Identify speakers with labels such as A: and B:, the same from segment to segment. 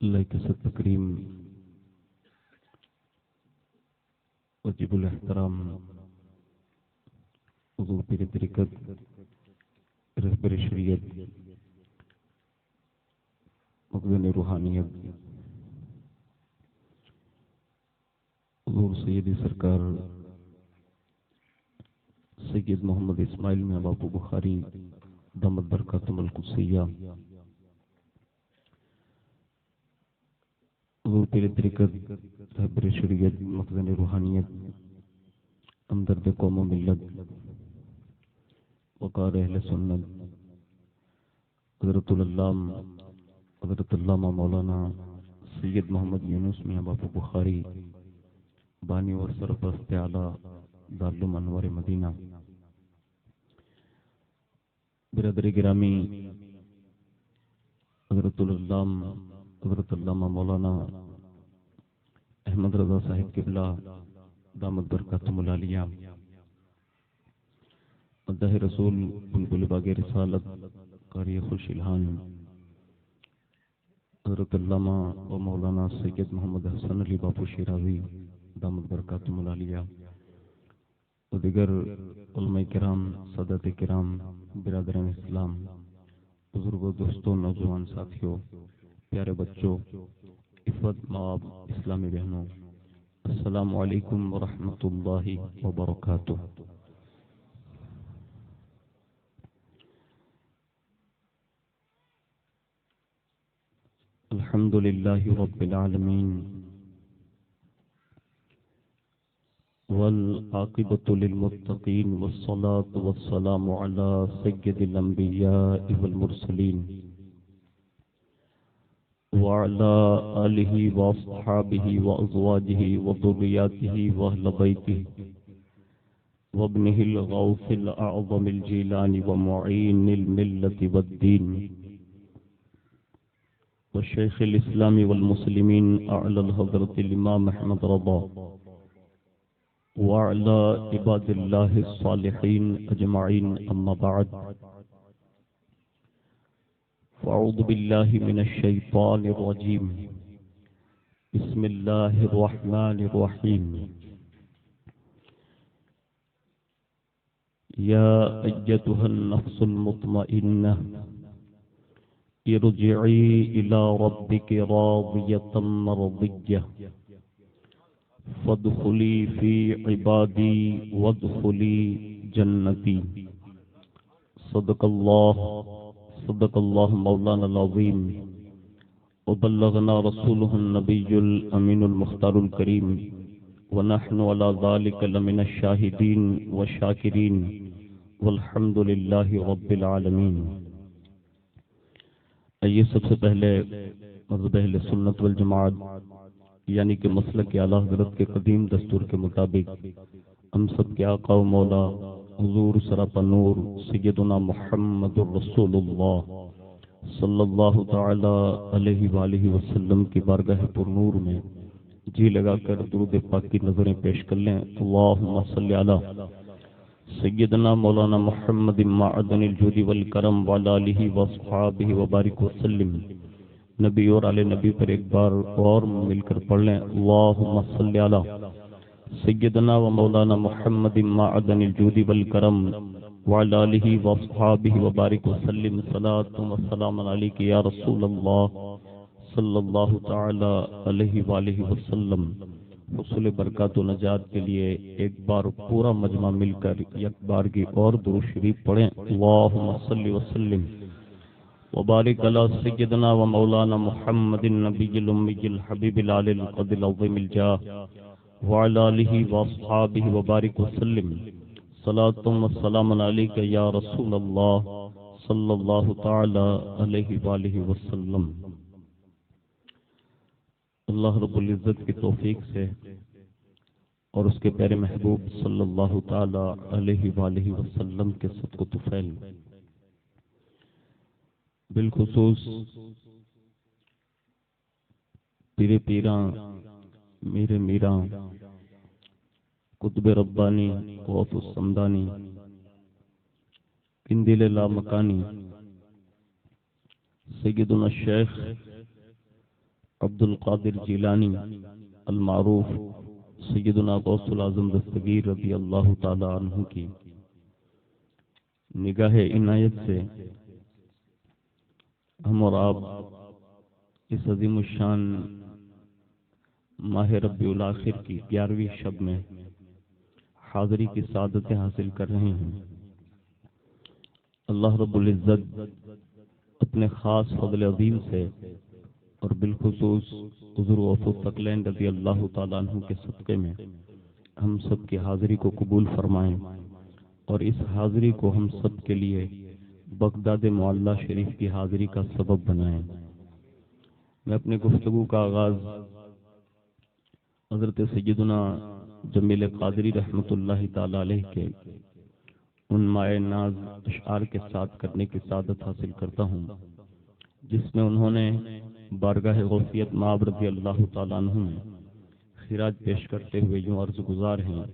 A: اللہ کے صد تکریم واجب الاحترام حضور پیر طریقت رہبر شریعت مخزن روحانیت حضور سید سرکار سید محمد اسماعیل میاں باپو بخاری دامت برکاتہم القدسیہ، حضور پیر طریقت رہبر شریعت مخزن روحانیت، ہمدرد قوم و ملت، وقار اہل سنت، حضرت علامہ مولانا سید محمد یونس میاں باپو بخاری بانی اور سرپرست اعلیٰ دارالعلوم انوار مدینہ، برادر گرامی حضرت علامہ مولانا احمد رضا صاحب قبلہ دامت برکاتہم العالیہ، مداح رسول بلبل باغ رسالت قاری خوش الہان حضرت علامہ و مولانا سید محمد حسن علی باپو شیرازی دامت برکاتہم العالیہ، و دیگر علماء کرام، سادات کرام، برادران اسلام، بزرگوں، دوستوں، نوجوان ساتھیوں، پیارے بچوں، عفت مآب اسلامی بہنوں، السلام علیکم ورحمۃ اللہ وبرکاتہ۔ الحمد للہ رب العالمین والعاقبۃ للمتقین والصلاة والسلام علی سید الانبیاء والمرسلین وعلى آلہ واصحابہ وازواجہ وذریاتہ واہل بیتہ وابنہ الغوث الاعظم الجیلانی ومعین الملت والدین وشیخ الاسلام والمسلمین اعلی الحضرت الامام احمد رضا وعلى عباد اللہ الصالحین اجمعین، اما بعد، فاعوذ باللہ من الشیطان الرجیم، بسم اللہ الرحمن الرحیم، یا ایتها النفس المطمئنہ ارجعی الی ربک راضیۃ مرضیہ فادخلی فی عبادی وادخلی جنتی، صدق اللہ مولانا العظیم، وبلغنا رسولہ النبی الامین المختار الکریم، ونحن علی ذلک لمن الشاہدین والشاکرین، والحمد للہ رب العالمین۔ آئیے سب سے پہلے مذہب اہل سنت والجماعت یعنی کہ مسلک اعلیٰ حضرت کے قدیم دستور کے مطابق ہم سب کے آقا و مولا حضور سراپا نور سیدنا محمد الرسول اللہ صلی اللہ تعالی علیہ وآلہ وسلم کی بارگاہ پر نور میں جی لگا کر درود پاک کی نظریں پیش کر لیں۔ اللہم صلی علی سیدنا مولانا محمد معدن الجود والکرم وعلی آلہ واصحابہ وبارک وسلم۔ نبی اور آل نبی پر ایک بار اور مل کر پڑھ لیں، اللہم صلی علی سیدنا و مولانا محمد معدن الجود والکرم وعلی آلہ واصحابہ وبارک وسلم، صلاۃ و سلام علیک یا رسول اللہ صلی اللہ تعالی علیہ وآلہ وسلم۔ حصول برکات و نجات کے لیے ایک بار پورا مجمع مل کر یک بار کی اور درود شریف پڑھیں، اللہم صلی وسلم وبارک علی سیدنا و مولانا محمد النبی الامی الحبیب العلی القدر العظیم الجاہ وعلی آلہ واصحابہ وبارک وسلم، صلاۃ و سلام علیک یا رسول اللہ صلی اللہ تعالی علیہ وآلہ وسلم۔ اللہ رب العزت کی توفیق سے اور اس کے پیارے محبوب صلی اللہ تعالی علیہ وآلہ وسلم کے صدق و طفیل بالخصوص پیرے پیراں میرے میراں قطب ربانی غوث السمدانی قندیل لا مکانی سیدنا الشیخ عبد القادر جیلانی المعروف سیدنا غوث العظم دستگیر رضی اللہ تعالی عنہ کی نگاہ عنایت سے ہم اور آپ اس عظیم الشان ماہ ربیع الاخر کی 11ویں شب میں حاضری کی سعادتیں حاصل کر رہے ہیں۔ اللہ رب العزت اپنے خاص فضل عظیم سے اور بالخصوص حضور غوث الثقلین رضی اللہ تعالیٰ عنہ کے صدقے میں ہم سب کی حاضری کو قبول فرمائیں اور اس حاضری کو ہم سب کے لیے بغداد معلیٰ شریف کی حاضری کا سبب بنائیں۔ میں اپنے گفتگو کا آغاز حضرت سیدنا جمیل قادری رحمۃ اللہ تعالی علیہ کے ان مائع ناز اشعار کے ساتھ کرنے کی سعادت حاصل کرتا ہوں، جس میں انہوں نے بارگاہ غوثیت مآب رضی اللہ تعالیٰ عنہ میں خراج پیش کرتے ہوئے یوں عرض گزار ہیں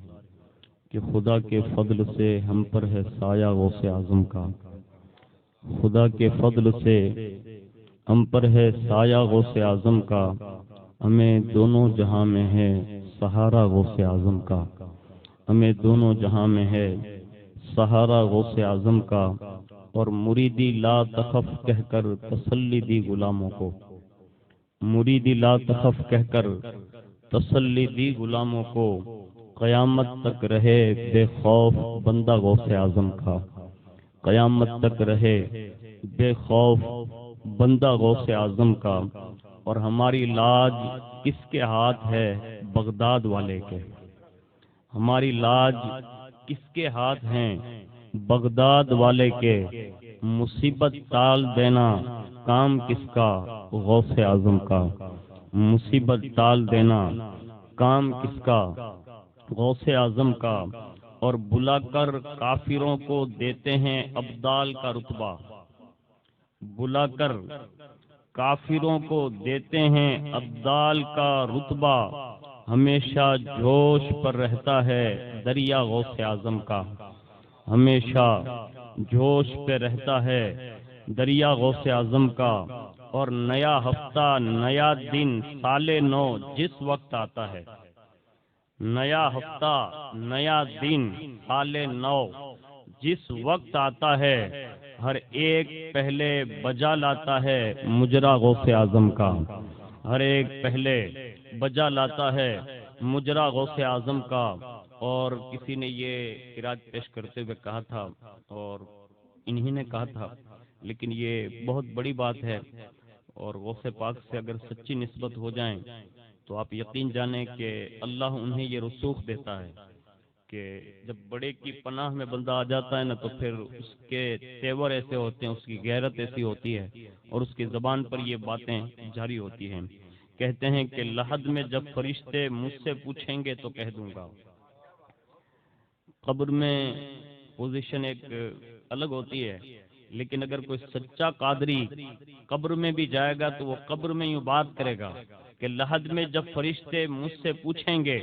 A: کہ خدا کے فضل سے ہم پر ہے سایہ غوث اعظم کا، خدا کے فضل سے ہم پر ہے سایہ غوث اعظم کا، ہمیں دونوں جہاں میں ہے سہارا غوث اعظم کا، ہمیں دونوں جہاں میں ہے سہارا غوث اعظم کا، اور مریدی لا تخف کہہ کر تسلی دی غلاموں کو، مریدی لا تخف کہہ کر تسلی دی غلاموں کو، قیامت تک رہے بے خوف بندہ غوث اعظم کا، قیامت تک رہے بے خوف بندہ غوث اعظم کا، اور ہماری لاج کس کے ہاتھ ہے بغداد والے کے، ہماری لاج کس کے ہاتھ ہیں بغداد والے کے، مصیبت ٹال دینا کام کس کا غوث اعظم کا، مصیبت ٹال دینا کام کس کا غوث اعظم کا، اور بلا کر کافروں کو دیتے ہیں ابدال کا رتبہ، بلا کر کافروں کو دیتے ہیں ابدال کا رتبہ، ہمیشہ جوش پر رہتا ہے دریا غوث اعظم کا، ہمیشہ جوش پہ رہتا ہے دریا غوث اعظم کا، اور نیا ہفتہ نیا دن سال نو جس وقت آتا ہے، نیا ہفتہ نیا دن سال نو جس وقت آتا ہے، ہر ایک پہلے بجا لاتا ہے مجرا غوث اعظم کا، ہر ایک پہلے بجا لاتا ہے مجرا غوث اعظم کا۔ اور کسی نے یہ خراج پیش کرتے ہوئے کہا تھا، اور انہی نے کہا تھا، لیکن یہ بہت بڑی بات ہے، اور غوث پاک سے اگر سچی نسبت ہو جائیں تو آپ یقین جانیں کہ اللہ انہیں یہ رسوخ دیتا ہے کہ جب بڑے کی پناہ میں بندہ آ جاتا ہے نا، تو پھر اس کے تیور ایسے ہوتے ہیں، اس کی غیرت ایسی ہوتی ہے، اور اس کی زبان پر یہ باتیں جاری ہوتی ہیں۔ کہتے ہیں کہ لحد میں جب فرشتے مجھ سے پوچھیں گے تو کہہ دوں گا۔ قبر میں پوزیشن ایک الگ ہوتی ہے، لیکن اگر کوئی سچا قادری قبر میں بھی جائے گا تو وہ قبر میں یوں بات کرے گا کہ لحد میں جب فرشتے مجھ سے پوچھیں گے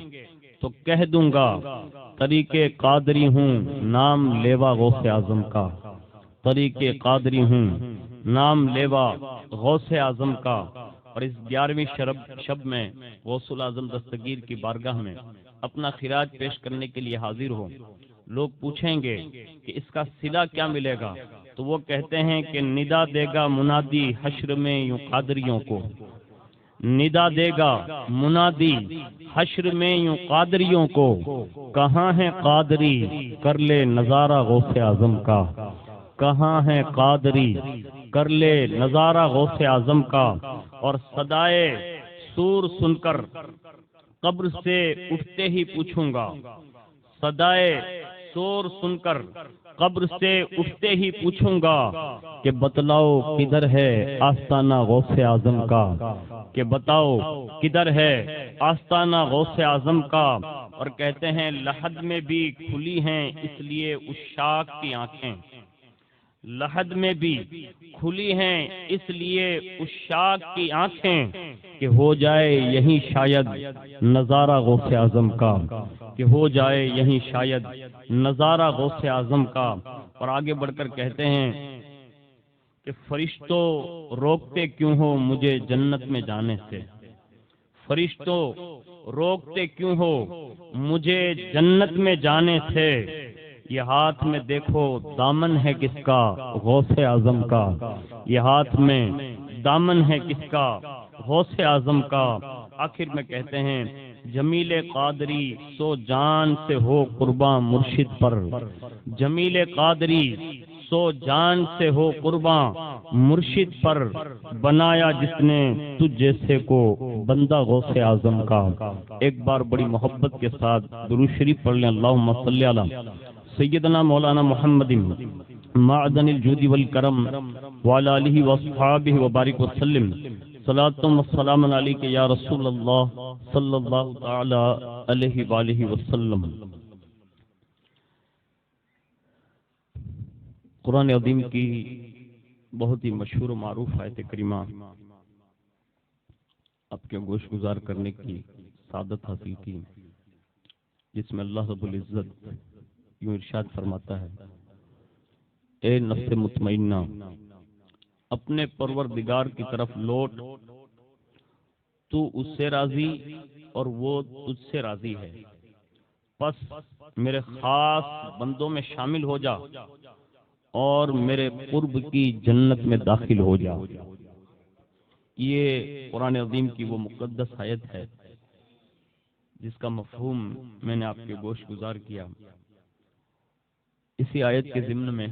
A: تو کہہ دوں گا طریقے قادری ہوں نام لیوا غوث اعظم کا، طریقے قادری ہوں نام لیوا غوث اعظم کا۔ اور اس 11ویں شب میں غوث العظم دستگیر کی بارگاہ میں اپنا خراج پیش کرنے کے لیے حاضر ہو۔ لوگ پوچھیں گے کہ اس کا صلہ کیا ملے گا، تو وہ کہتے ہیں کہ ندا دے گا منادی حشر میں یوں قادریوں کو، ندا دے گا منادی حشر میں یوں قادریوں کو، کہاں ہے قادری کر لے نظارہ غوث اعظم کا، کہاں ہے قادری کر لے نظارہ غوث اعظم کا۔ اور صدائے سور سن کر قبر سے اٹھتے ہی پوچھوں گا، صدائے سور سن کر قبر سے اٹھتے ہی پوچھوں گا کہ بتلاؤ کدھر ہے آستانہ غوث اعظم کا، کہ بتاؤ کدھر ہے آستانہ غوث اعظم کا۔ اور کہتے ہیں لحد میں بھی کھلی ہیں اس لیے عشاق کی آنکھیں، لحد میں بھی کھلی ہیں اس لیے عشاق کی آنکھیں، کہ ہو جائے یہیں شاید نظارہ غوث اعظم کا، کہ ہو جائے یہیں شاید نظارہ غوث اعظم کا۔ اور آگے بڑھ کر کہتے ہیں کہ فرشتوں روکتے کیوں ہو مجھے جنت میں جانے سے، فرشتوں روکتے کیوں ہو مجھے جنت میں جانے سے، یہ ہاتھ میں دیکھو دامن ہے کس کا، غوث اعظم کا، یہ ہاتھ میں دامن ہے کس کا، غوث اعظم کا۔ آخر میں کہتے ہیں جمیل قادری سو جان سے ہو قرباں مرشد پر، جمیل قادری سو جان سے ہو قرباں مرشد پر، بنایا جس نے تجھ جیسے کو بندہ غوث اعظم کا۔ ایک بار بڑی محبت کے ساتھ درود شریف پڑھ لیں، اللہم صلی علی سیدنا مولانا محمد معدن الجود والکرم وعلی آلہ واصحابہ وبارک وسلم، صلاۃ و سلام علیک یا رسول اللہ صلی اللہ تعالی علیہ وآلہ وسلم۔ قرآن عظیم کی بہت ہی مشہور و معروف آیت کریمہ آپ کے گوش گزار کرنے کی سعادت حاصل کی، جس میں اللہ رب العزت یوں ارشاد فرماتا ہے، اے نفس مطمئنہ اپنے پروردگار کی طرف لوٹ، تو اس سے راضی اور وہ تجھ سے راضی ہے، پس میرے خاص بندوں میں شامل ہو جا اور میرے قرب کی جنت میں داخل ہو جا۔ یہ قرآن عظیم کی وہ مقدس آیت ہے جس کا مفہوم میں نے آپ کے گوش گزار کیا۔ اسی آیت کے ضمن میں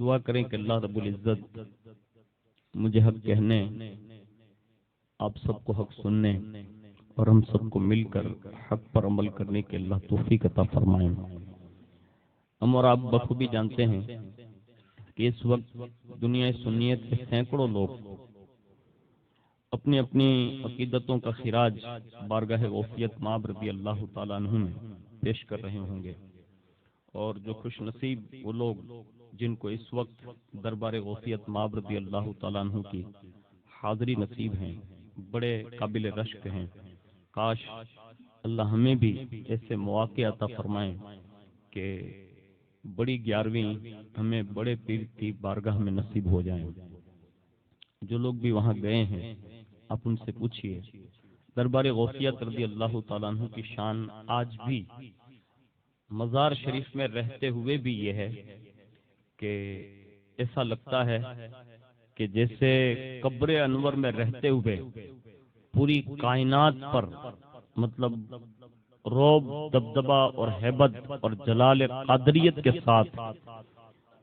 A: دعا کریں کہ اللہ رب العزت مجھے حق کہنے، آپ سب کو حق سننے اور ہم سب کو مل کر حق پر عمل کرنے کے اللہ توفیق عطا فرمائیں۔ ہم اور آپ بخوبی جانتے ہیں کہ اس وقت دنیا سنیت کے سینکڑوں لوگ اپنی اپنی عقیدتوں کا خراج بارگاہ غوثیت مآب رضی اللہ تعالیٰ عنہ میں پیش کر رہے ہوں گے، اور جو خوش نصیب وہ لوگ جن کو اس وقت دربار غوثیت مآب رضی اللہ تعالیٰ عنہ کی حاضری نصیب ہیں، بڑے قابل رشک ہیں۔ کاش اللہ ہمیں بھی ایسے مواقع عطا فرمائیں کہ بڑی 11ویں ہمیں بڑے پیر کی بارگاہ میں نصیب ہو جائیں۔ جو لوگ بھی وہاں گئے ہیں آپ ان سے پوچھئے، دربار غوثیت رضی اللہ تعالیٰ عنہ کی شان آج بھی مزار شریف میں رہتے ہوئے بھی یہ ہے کہ ایسا لگتا ہے کہ جیسے قبر انور میں رہتے ہوئے پوری کائنات پر مطلب روب، دبدبہ اور ہیبت اور جلال قادریت کے ساتھ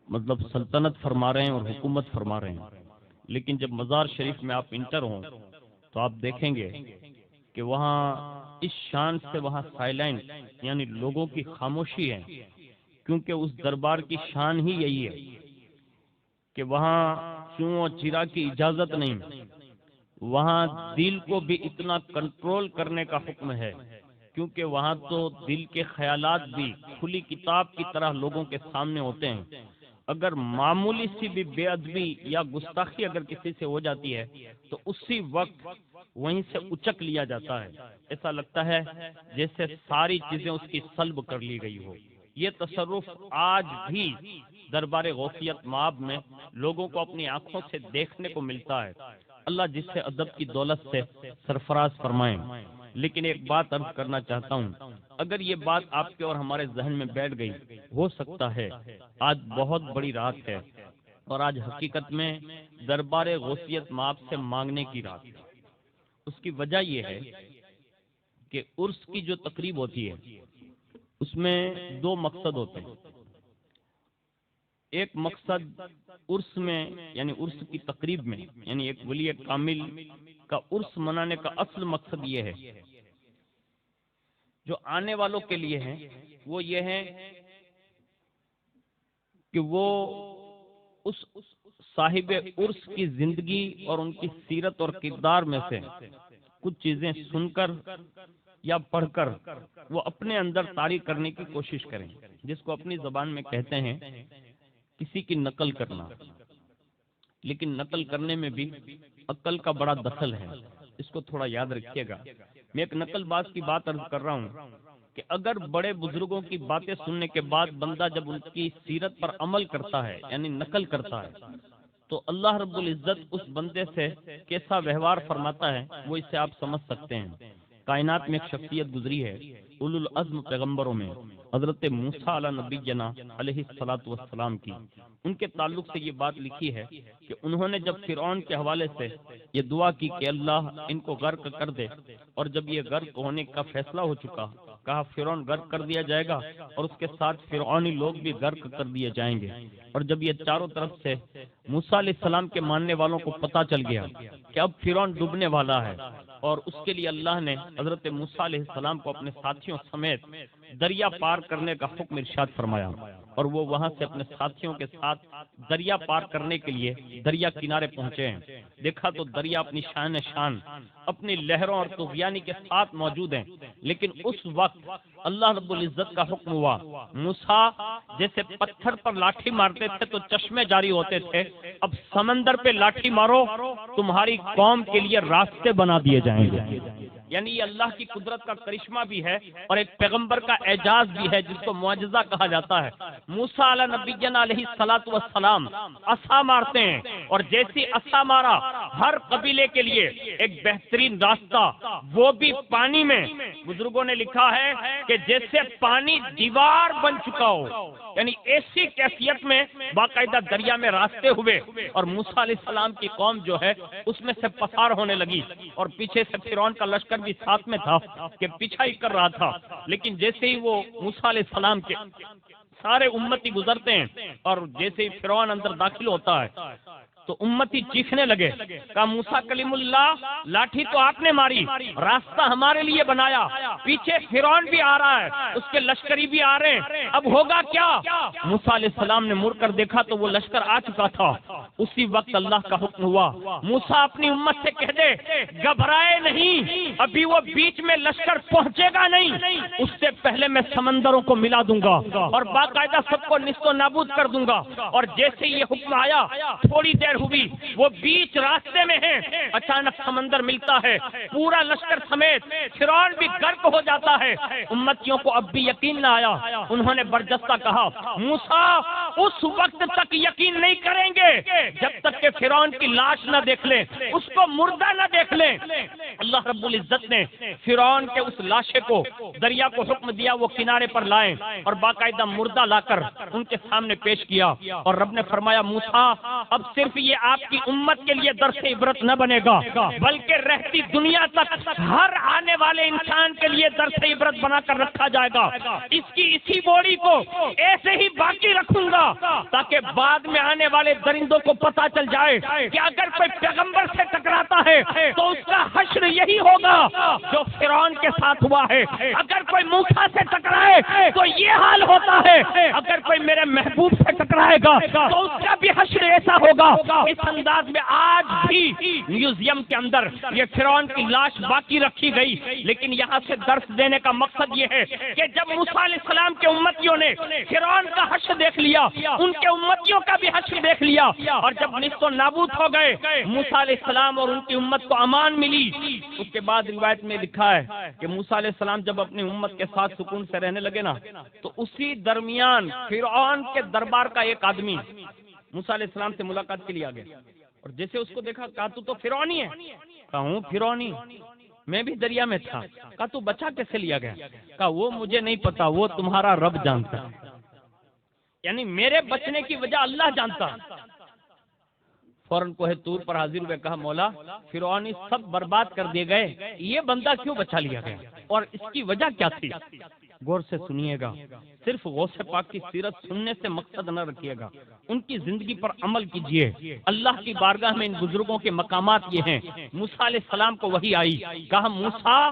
A: مطلب سلطنت فرما رہے ہیں اور حکومت فرما رہے ہیں۔ لیکن جب مزار شریف میں آپ انٹر ہوں تو آپ دیکھیں گے کہ وہاں اس شان سے وہاں سائلنٹ یعنی لوگوں کی خاموشی ہے، کیونکہ اس دربار کی شان ہی یہی ہے کہ وہاں چوں و چرا کی اجازت نہیں، وہاں دل کو بھی اتنا کنٹرول کرنے کا حکم ہے، کیونکہ وہاں تو دل کے خیالات بھی کھلی کتاب کی طرح لوگوں کے سامنے ہوتے ہیں۔ اگر معمولی سی بھی بے ادبی یا گستاخی اگر کسی سے ہو جاتی ہے تو اسی وقت وہیں سے اچک لیا جاتا ہے، ایسا لگتا ہے جیسے ساری چیزیں اس کی سلب کر لی گئی ہو۔ یہ تصرف آج بھی دربار غوثیت مآب میں لوگوں کو اپنی آنکھوں سے دیکھنے کو ملتا ہے۔ اللہ جس سے ادب کی دولت سے سرفراز فرمائیں۔ لیکن ایک بات عرض کرنا چاہتا ہوں، اگر یہ بات آپ کے اور ہمارے ذہن میں بیٹھ گئی، ہو سکتا ہے آج بہت بڑی رات ہے اور آج حقیقت میں دربار غوثیت مآب سے مانگنے کی رات ہے۔ اس کی وجہ یہ ہے کہ عرس کی جو تقریب ہوتی ہے اس میں دو مقصد ہوتے ہیں۔ ایک مقصد عرس میں یعنی عرس کی تقریب میں یعنی ایک ولی کامل کا عرس منانے کا اصل مقصد یہ ہے، جو آنے والوں کے لیے ہے وہ یہ ہے کہ وہ اس صاحب عرس کی زندگی اور ان کی سیرت اور کردار میں سے کچھ چیزیں سن کر یا پڑھ کر وہ اپنے اندر طاری کرنے کی کوشش کریں، جس کو اپنی زبان میں کہتے ہیں کسی کی نقل کرنا۔ لیکن نقل کرنے میں بھی عقل کا بڑا دخل ہے، اس کو تھوڑا یاد رکھیے گا۔ میں ایک نقل باز کی بات عرض کر رہا ہوں کہ اگر بڑے بزرگوں کی باتیں سننے کے بعد بندہ جب ان کی سیرت پر عمل کرتا ہے یعنی نقل کرتا ہے تو اللہ رب العزت اس بندے سے کیسا ویوہار فرماتا ہے وہ اس سے آپ سمجھ سکتے ہیں۔ کائنات میں ایک شخصیت گزری ہے اولو العزم پیغمبروں میں، حضرت موسیٰ علیہ نبینا علیہ الصلوۃ والسلام کی۔ ان کے تعلق سے یہ بات لکھی ہے کہ انہوں نے جب فرعون کے حوالے سے یہ دعا کی کہ اللہ ان کو غرق کر دے، اور جب یہ غرق ہونے کا فیصلہ ہو چکا، کہا فرعون غرق کر دیا جائے گا اور اس کے ساتھ فرعونی لوگ بھی غرق کر دیے جائیں گے۔ اور جب یہ چاروں طرف سے موسیٰ علیہ السلام کے ماننے والوں کو پتہ چل گیا کہ اب فرعون ڈوبنے والا ہے، اور اس کے لیے اللہ نے حضرت موسیٰ علیہ السلام کو اپنے ساتھیوں سمیت دریا پار کرنے کا حکم ارشاد فرمایا، اور وہ وہاں سے اپنے ساتھیوں کے ساتھ دریا پار کرنے کے لیے دریا کنارے پہنچے ہیں۔ دیکھا تو دریا اپنی شان اپنی لہروں اور طغیانی کے ساتھ موجود ہیں، لیکن اس وقت اللہ رب العزت کا حکم ہوا، موسیٰ جیسے پتھر پر لاٹھی مارتے تھے تو چشمے جاری ہوتے تھے، اب سمندر پہ لاٹھی مارو، تمہاری قوم کے لیے راستے بنا دیے جائیں گے۔ یعنی یہ اللہ کی قدرت کا کرشمہ بھی ہے اور ایک پیغمبر کا اعجاز بھی ہے جس کو معجزہ کہا جاتا ہے۔ موسیٰ علیہ نبینا علیہ الصلوۃ والسلام عصا مارتے ہیں، اور جیسی عصا مارا ہر قبیلے کے لیے ایک بہترین راستہ، وہ بھی پانی میں۔ بزرگوں نے لکھا ہے کہ جیسے پانی دیوار بن چکا ہو، یعنی ایسی کیفیت میں باقاعدہ دریا میں راستے ہوئے، اور موسیٰ علیہ السلام کی قوم جو ہے اس میں سے پسار ہونے لگی، اور پیچھے سے فرعون کا لشکر بھی ساتھ میں تھا کہ پیچھا ہی کر رہا تھا۔ لیکن جیسے ہی وہ موسیٰ علیہ السلام کے سارے امتی گزرتے ہیں اور جیسے ہی فرعون اندر داخل ہوتا ہے تو امتی چیخنے لگے، کہا موسیٰ کلیم اللہ، لاٹھی تو آپ نے ماری، راستہ ہمارے لیے بنایا، پیچھے فرعون بھی آ رہا ہے، اس کے لشکری بھی آ رہے ہیں، اب ہوگا کیا؟ موسیٰ علیہ السلام نے مڑ کر دیکھا تو وہ لشکر آ چکا تھا۔ اسی وقت اللہ کا حکم ہوا، موسیٰ اپنی امت سے کہہ دے گھبرائے نہیں، ابھی وہ بیچ میں لشکر پہنچے گا نہیں، اس سے پہلے میں سمندروں کو ملا دوں گا اور باقاعدہ سب کو نیست و نابود کر دوں گا۔ اور جیسے یہ حکم آیا، تھوڑی دیر ہوئی، وہ بیچ راستے میں ہیں، اچانک سمندر ملتا ہے، پورا لشکر سمیت فرعون بھی غرق ہو جاتا ہے۔ امتیوں کو اب بھی یقین نہ آیا، انہوں نے برجستہ کہا موسیٰ اس وقت تک یقین نہیں کریں گے جب تک کہ فرعون کی لاش نہ دیکھ لیں، اس کو مردہ نہ دیکھ لیں۔ اللہ رب العزت نے فرعون کے اس لاشے کو دریا کو حکم دیا وہ کنارے پر لائیں، اور باقاعدہ مردہ لا کر ان کے سامنے پیش کیا، اور رب نے فرمایا موسیٰ اب صرف یہ آپ کی امت کے لیے درس عبرت نہ بنے گا، بلکہ رہتی دنیا تک ہر آنے والے انسان کے لیے درس عبرت بنا کر رکھا جائے گا۔ اس کی اسی بوڑی کو ایسے ہی باقی رکھوں گا تاکہ بعد میں آنے والے درندوں کو پتا چل جائے کہ اگر کوئی پیغمبر سے ٹکراتا ہے تو اس کا حشر یہی ہوگا جو فرعون کے ساتھ ہوا ہے، اگر کوئی موسیٰ سے ٹکرائے تو یہ حال ہوتا ہے، اگر کوئی میرے محبوب سے ٹکرائے گا تو اس کا بھی حشر ایسا ہوگا۔ اس انداز میں آج بھی میوزیم کے اندر یہ فرعون کی لاش باقی رکھی گئی، لیکن یہاں سے درس دینے کا مقصد یہ ہے کہ جب موسیٰ علیہ السلام کے امتیوں نے فرعون کا حشر دیکھ لیا، ان کے امتیوں کا بھی حشر دیکھ لیا، اور جب نیست و نابود ہو گئے، موسیٰ علیہ السلام اور ان کی امت کو امان ملی، اس کے بعد روایت میں لکھا ہے کہ موسیٰ علیہ السلام جب اپنی امت کے ساتھ سکون سے رہنے لگے نا، تو اسی درمیان فرعون کے دربار کا ایک آدمی موسیٰ علیہ السلام سے ملاقات کے لیے آ گیا، اور جیسے اس کو دیکھا کہا تو فرعونی ہے، کہا ہوں فرعونی، میں بھی دریا میں تھا، کہا تو بچا کیسے لیا گیا؟ کہا وہ مجھے نہیں پتا، وہ تمہارا رب جانتا ہے، یعنی میرے بچنے کی وجہ اللہ جانتا۔ فوراً کوہ طور پر حاضر ہوئے، کہا مولا فرعونی سب برباد کر دیے گئے، یہ بندہ کیوں بچا لیا گیا اور اس کی وجہ کیا تھی؟ غور سے سنیے گا، صرف غوث پاک کی سیرت سننے سے مقصد نہ رکھیے گا، ان کی زندگی پر عمل کیجئے۔ اللہ کی بارگاہ میں ان بزرگوں کے مقامات یہ ہیں۔ موسیٰ علیہ السلام کو وحی آئی، کہا موسیٰ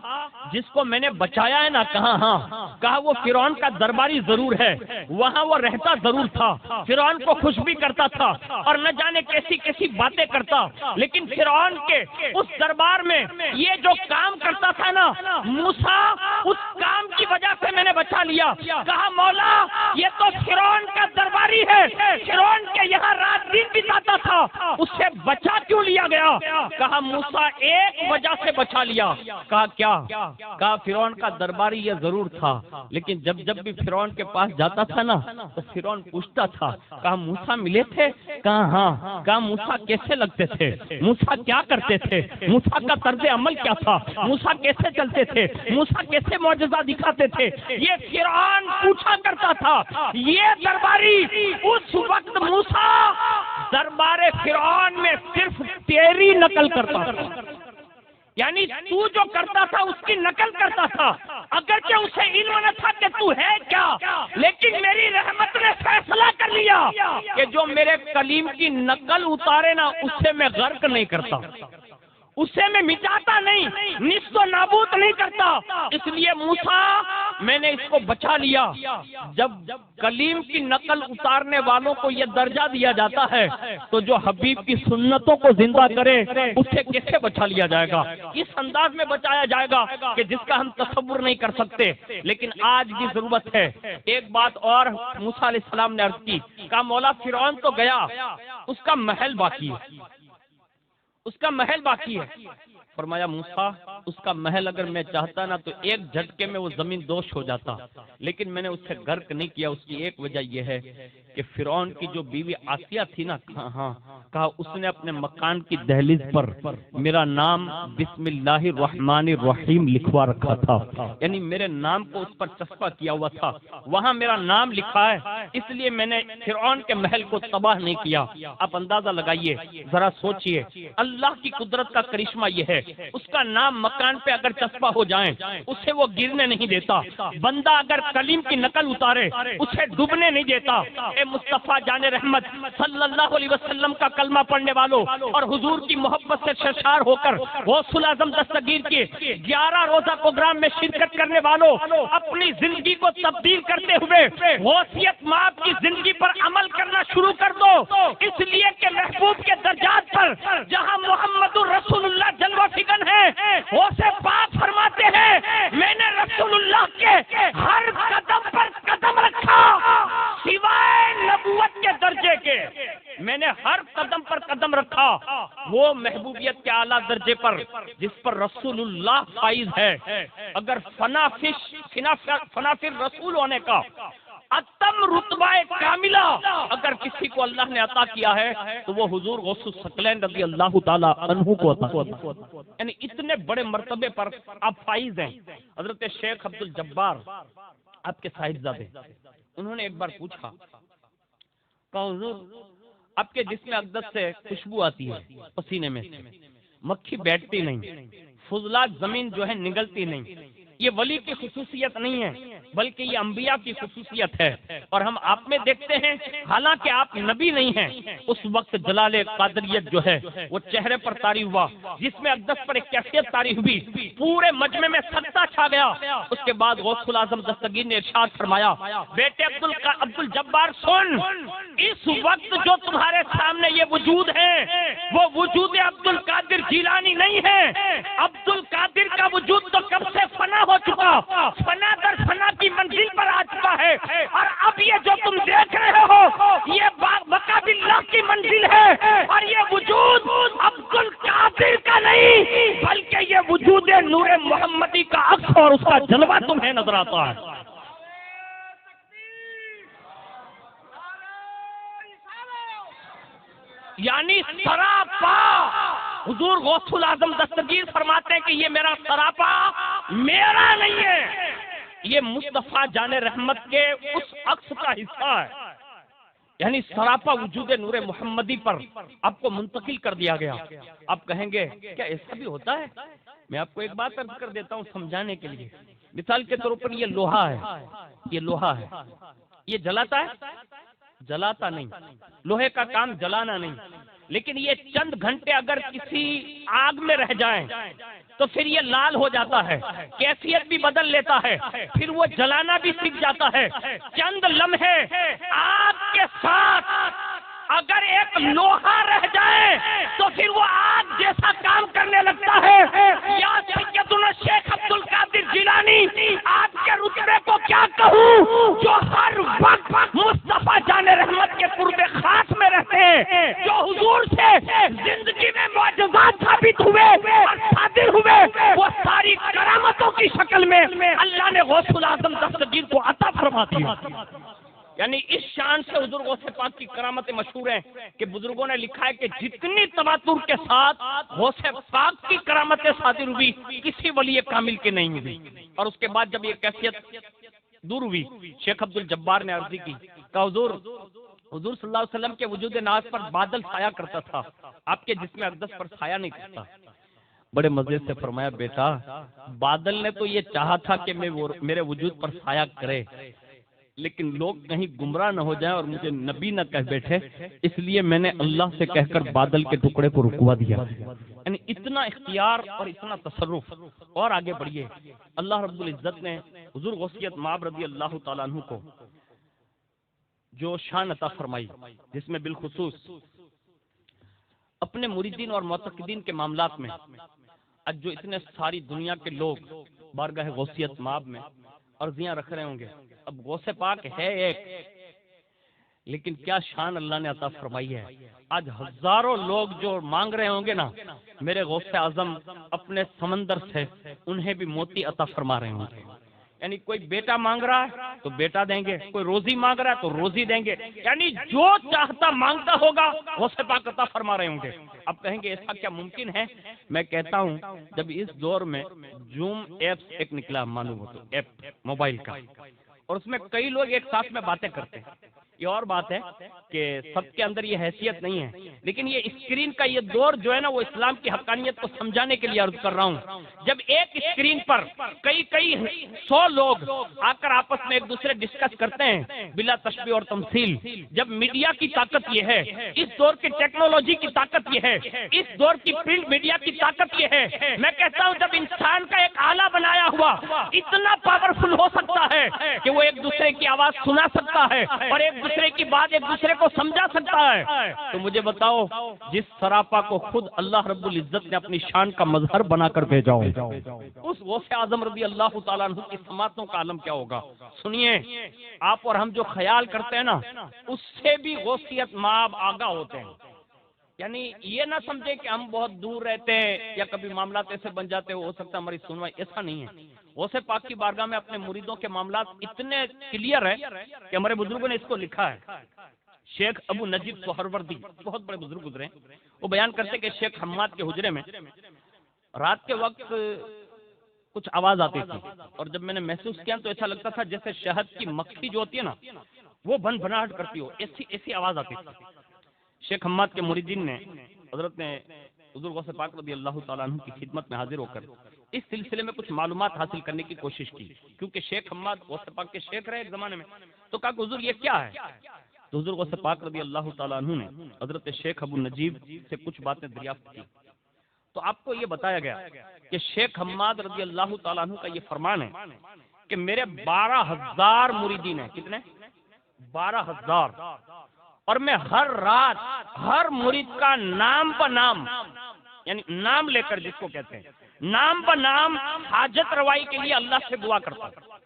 A: جس کو میں نے بچایا ہے نا، کہا ہاں، کہا وہ فرعون کا درباری ضرور ہے، وہاں وہ رہتا ضرور تھا، فرعون کو خوش بھی کرتا تھا اور نہ جانے کیسی کیسی باتیں کرتا، لیکن فرعون کے اس دربار میں یہ جو کام کرتا تھا نا، موسیٰ اس کام کی وجہ سے میں نے بچا لیا۔ کہا مولا یہ تو فرعون کا درباری ہے، فرعون
B: فرعون کے یہاں رات دن بتاتا تھا، اس سے بچا کیوں لیا گیا؟ کہا موسیٰ ایک وجہ سے بچا لیا۔ کہا کیا؟ کہا فرعون کا درباری یہ ضرور تھا، لیکن جب جب بھی فرعون کے پاس جاتا تھا نا تو فرعون پوچھتا تھا، کہا موسیٰ ملے تھے؟ کہا ہاں۔ کہا موسیٰ کیسے لگتے تھے؟ موسیٰ کیا کرتے تھے؟ موسیٰ کا طرز عمل کیا تھا؟ موسیٰ کیسے چلتے تھے؟ موسیٰ کیسے معجزہ دکھاتے تھے؟ یہ فرعون پوچھا کرتا تھا۔ یہ درباری اس وقت موسیٰ دربار فرعون میں صرف تیری نقل کرتا تھا، یعنی تو جو کرتا تھا اس کی نقل کرتا تھا، اگرچہ اسے علم نہ تھا کہ تو ہے کیا، لیکن میری رحمت نے فیصلہ کر لیا کہ جو میرے کلیم کی نقل اتارے نا اسے میں غرق نہیں کرتا، اسے میں مٹاتا نہیں، نیست و نابود نہیں کرتا۔ اس لیے موسیٰ میں نے اس کو بچا لیا۔ جب کلیم کی نقل اتارنے والوں کو یہ درجہ دیا جاتا ہے تو جو حبیب کی سنتوں کو زندہ کرے اسے کیسے بچا لیا جائے گا؟ اس انداز میں بچایا جائے گا کہ جس کا ہم تصور نہیں کر سکتے۔ لیکن آج بھی ضرورت ہے۔ ایک بات اور موسیٰ علیہ السلام نے عرض کی، کہا مولا فرعون تو گیا، اس کا محل باقی ہے، اس کا محل باقی ہے۔ فرمایا موسیٰ اس کا محل اگر میں چاہتا نا تو ایک جھٹکے میں وہ زمین دوش ہو جاتا، لیکن میں نے اسے غرق نہیں کیا۔ اس کی ایک وجہ یہ ہے کہ فرعون کی جو بیوی آسیہ تھی نا، کہا اس نے اپنے مکان کی دہلیز پر میرا نام بسم اللہ الرحمن الرحیم لکھوا رکھا تھا، یعنی میرے نام کو اس پر چسپا کیا ہوا تھا، وہاں میرا نام لکھا ہے، اس لیے میں نے فرعون کے محل کو تباہ نہیں کیا۔ آپ اندازہ لگائیے، ذرا سوچئے، اللہ کی قدرت کا کرشمہ یہ ہے، اس کا نام مکان پہ اگر چسپا ہو جائیں اسے وہ گرنے نہیں دیتا، بندہ اگر کلیم کی نقل اتارے اسے ڈوبنے نہیں دیتا۔ اے مصطفیٰ جان رحمت صلی اللہ علیہ وسلم کا کلمہ پڑھنے والوں اور حضور کی محبت سے سرشار ہو کر غوث الاعظم دستگیر کے 11 روزہ پروگرام میں شرکت کرنے والوں، اپنی زندگی کو تبدیل کرتے ہوئے غوثیت مآب کی زندگی پر عمل کرنا شروع کر دو، اس لیے کہ محبوب کے درجات پر جہاں محمد الرسول اللہ جلوہ فکن ہے، غوث پاک فرماتے ہیں میں نے رسول اللہ کے ہر قدم پر قدم رکھا سوائے نبوت کے درجے کے، میں نے ہر قدم پر قدم رکھا وہ محبوبیت کے اعلیٰ درجے پر جس پر رسول اللہ فائز ہے۔ اگر فنا فی رسول ہونے کا اتم رتبہ کاملہ اگر کسی کو اللہ نے عطا کیا ہے تو وہ حضور غوث الثقلین رضی اللہ تعالی عنہ کو عطا کیا، یعنی اتنے بڑے مرتبے پر آپ فائز ہیں۔ حضرت شیخ عبد الجبار آپ کے صاحبزادے، انہوں نے ایک بار پوچھا، کہا حضور آپ کے جسم اقدس سے خوشبو آتی ہے پسینے میں سے، مکھی بیٹھتی نہیں، فضلات زمین جو ہے نگلتی نہیں، یہ ولی کی خصوصیت نہیں ہے بلکہ یہ انبیاء کی خصوصیت ہے، اور ہم آپ میں دیکھتے ہیں حالانکہ آپ نبی نہیں ہیں۔ اس وقت جلال قادریت جو ہے وہ چہرے پر طاری ہوا، جس میں اقدس پر ایک کیفیت طاری ہوئی، پورے مجمع میں سکتہ چھا گیا۔ اس کے بعد غوث الاعظم دستگیر نے ارشاد فرمایا، بیٹے عبد الجبار سن، اس وقت جو تمہارے سامنے یہ وجود ہے وہ وجود عبد القادر جیلانی نہیں ہے، عبد القادر کا وجود تو کب سے فنا ہو چکا، فنا در فنا کی منزل پر آ چکا ہے، اور اب یہ جو تم دیکھ رہے ہو یہ بقا باللہ کی منزل ہے، اور یہ وجود عبد القادر کا نہیں بلکہ یہ وجود نور محمدی کا عکس اور اس کا جلوہ تمہیں نظر آتا ہے۔ یعنی سراپا حضور غوث الاعظم دستگیر فرماتے ہیں کہ یہ میرا سراپا میرا نہیں ہے، یہ مصطفیٰ جان رحمت کے اس عکس کا حصہ ہے، یعنی سراپا وجود نور محمدی پر آپ کو منتقل کر دیا گیا۔ آپ کہیں گے کیا ایسا بھی ہوتا ہے؟ میں آپ کو ایک بات عرض کر دیتا ہوں سمجھانے کے لیے۔ مثال کے طور پر یہ لوہا ہے، یہ لوہا ہے، یہ جلاتا ہے؟ جلاتا نہیں، لوہے کا کام جلانا نہیں، لیکن یہ چند گھنٹے اگر کسی آگ میں رہ جائیں تو پھر یہ لال ہو جاتا ہے، کیفیت بھی بدل لیتا ہے، پھر وہ جلانا بھی سیکھ جاتا ہے۔ چند لمحے آگ کے ساتھ اگر ایک لوہا رہ جائے تو پھر وہ آگ جیسا کام کرنے لگتا ہے۔ یا سیدنا شیخ عبد القادر جیلانی آپ کے رتبے کو کیا کہوں جو ہر وقت مصطفیٰ جان رحمت کے قرب خاص ہوئے اور صادر ہوئے وہ ساری کرامتوں کی شکل میں اللہ نے غوث الاعظم دستگیر کو عطا فرما دیا. یعنی اس شان سے حضور غوث پاک کی کرامتیں مشہور ہیں کہ بزرگوں نے لکھا ہے کہ جتنی تواتر کے ساتھ غوث پاک کی کرامتیں صادر ہوئی کسی ولی کامل کے نہیں ہوئی. اور اس کے بعد جب یہ کیفیت دور ہوئی شیخ عبد الجبار نے عرضی کی کہ حضور صلی اللہ علیہ وسلم کے وجود ناز پر بادل سایہ کرتا تھا, آپ کے جسم اقدس پر سایہ نہیں کرتا. بڑے مزے سے فرمایا بیٹا بادل نے تو یہ چاہا تھا کہ میرے وجود پر سایہ کرے, لیکن لوگ کہیں گمراہ نہ ہو جائیں اور مجھے نبی نہ کہہ بیٹھے, اس لیے میں نے اللہ سے کہہ کر بادل کے ٹکڑے کو رکوا دیا. یعنی اتنا اختیار اور اتنا تصرف. اور آگے بڑھیے, اللہ رب العزت نے حضور غوثیت مآب رضی اللہ تعالیٰ عنہ کو جو شان عطا فرمائی جس میں بالخصوص اپنے مریدین اور معتقدین کے معاملات میں آج جو اتنے ساری دنیا کے لوگ بارگاہ غوثیت مآب میں عرضیاں رکھ رہے ہوں گے. اب غوث پاک ہے ایک, لیکن کیا شان اللہ نے عطا فرمائی ہے. آج ہزاروں لوگ جو مانگ رہے ہوں گے نا میرے غوث اعظم اپنے سمندر سے انہیں بھی موتی عطا فرما رہے ہوں گے. یعنی کوئی بیٹا مانگ رہا ہے تو بیٹا دیں گے, کوئی روزی مانگ رہا ہے تو روزی دیں گے. یعنی جو چاہتا مانگتا ہوگا غوث پاک عطا فرما رہے ہوں گے. اب کہیں گے ایسا کیا ممکن ہے؟ میں کہتا ہوں جب اس دور میں زوم ایپس ایک نکلا معلوم ہو تو ایپ موبائل کا, اور اس میں کئی لوگ ایک ساتھ میں باتیں کرتے ہیں. یہ اور بات ہے کہ سب کے اندر یہ حیثیت نہیں ہے, لیکن یہ اسکرین کا یہ دور جو ہے نا وہ اسلام کی حقانیت کو سمجھانے کے لیے عرض کر رہا ہوں. جب ایک اسکرین پر کئی 100 لوگ آ کر آپس میں ایک دوسرے ڈسکس کرتے ہیں بلا تشبیہ اور تمثیل, جب میڈیا کی طاقت یہ ہے, اس دور کی ٹیکنالوجی کی طاقت یہ ہے, اس دور کی پرنٹ میڈیا کی طاقت یہ ہے, میں کہتا ہوں جب انسان کا ایک آلہ بنایا ہوا اتنا پاورفل ہو سکتا ہے کہ وہ ایک دوسرے کی آواز سنا سکتا ہے اور ایک دوسرے کی بات ایک دوسرے کو سمجھا سکتا ہے, تو مجھے بتاؤ جس سراپا کو خود اللہ رب العزت نے اپنی شان کا مظہر بنا کر بھیجا ہو اس غوث اعظم رضی اللہ تعالیٰ عنہ کی سماعتوں کا عالم کیا ہوگا. سنیے, آپ اور ہم جو خیال کرتے ہیں نا اس سے بھی غوثیت مآب آگاہ ہوتے ہیں. یعنی یہ نہ سمجھے کہ ہم بہت دور رہتے ہیں یا کبھی معاملات ایسے بن جاتے ہو سکتا ہے ہماری سنوائی, ایسا نہیں ہے. غوث پاک کی بارگاہ میں اپنے مریدوں کے معاملات اتنے کلیئر ہے کہ ہمارے بزرگوں نے اس کو لکھا ہے. شیخ ابو نجیب سہروردی بہت بڑے بزرگ گزرے ہیں, وہ بیان کرتے کہ شیخ حماد کے حجرے میں رات کے وقت کچھ آواز آتی تھی, اور جب میں نے محسوس کیا تو ایسا لگتا تھا جیسے شہد کی مکھی جو ہوتی ہے نا وہ بن بناہٹ کرتی ہو, ایسی آواز آتی تھی. شیخ حماد کے مریدین نے حضرت نے حضور غوث پاک رضی اللہ تعالیٰ عنہ کی خدمت میں حاضر ہو کر اس سلسلے میں کچھ معلومات حاصل کرنے کی کوشش کی, کیونکہ شیخ حماد غوث پاک کے شیخ رہے ایک زمانے میں. تو کہا کہ حضور یہ کیا ہے؟ تو حضور غوث پاک رضی اللہ تعالیٰ عنہ نے حضرت شیخ ابو نجیب سے کچھ باتیں دریافت کی. تو آپ کو یہ بتایا گیا کہ شیخ حماد رضی اللہ تعالیٰ عنہ کا یہ فرمان ہے کہ میرے 12,000 مریدین ہیں. کتنے؟ 12,000. اور میں ہر رات ہر مرید کا نام بنام, یعنی نام لے کر جس کو کہتے ہیں نام بنام حاجت روائی کے لیے اللہ سے دعا کرتا ہوں.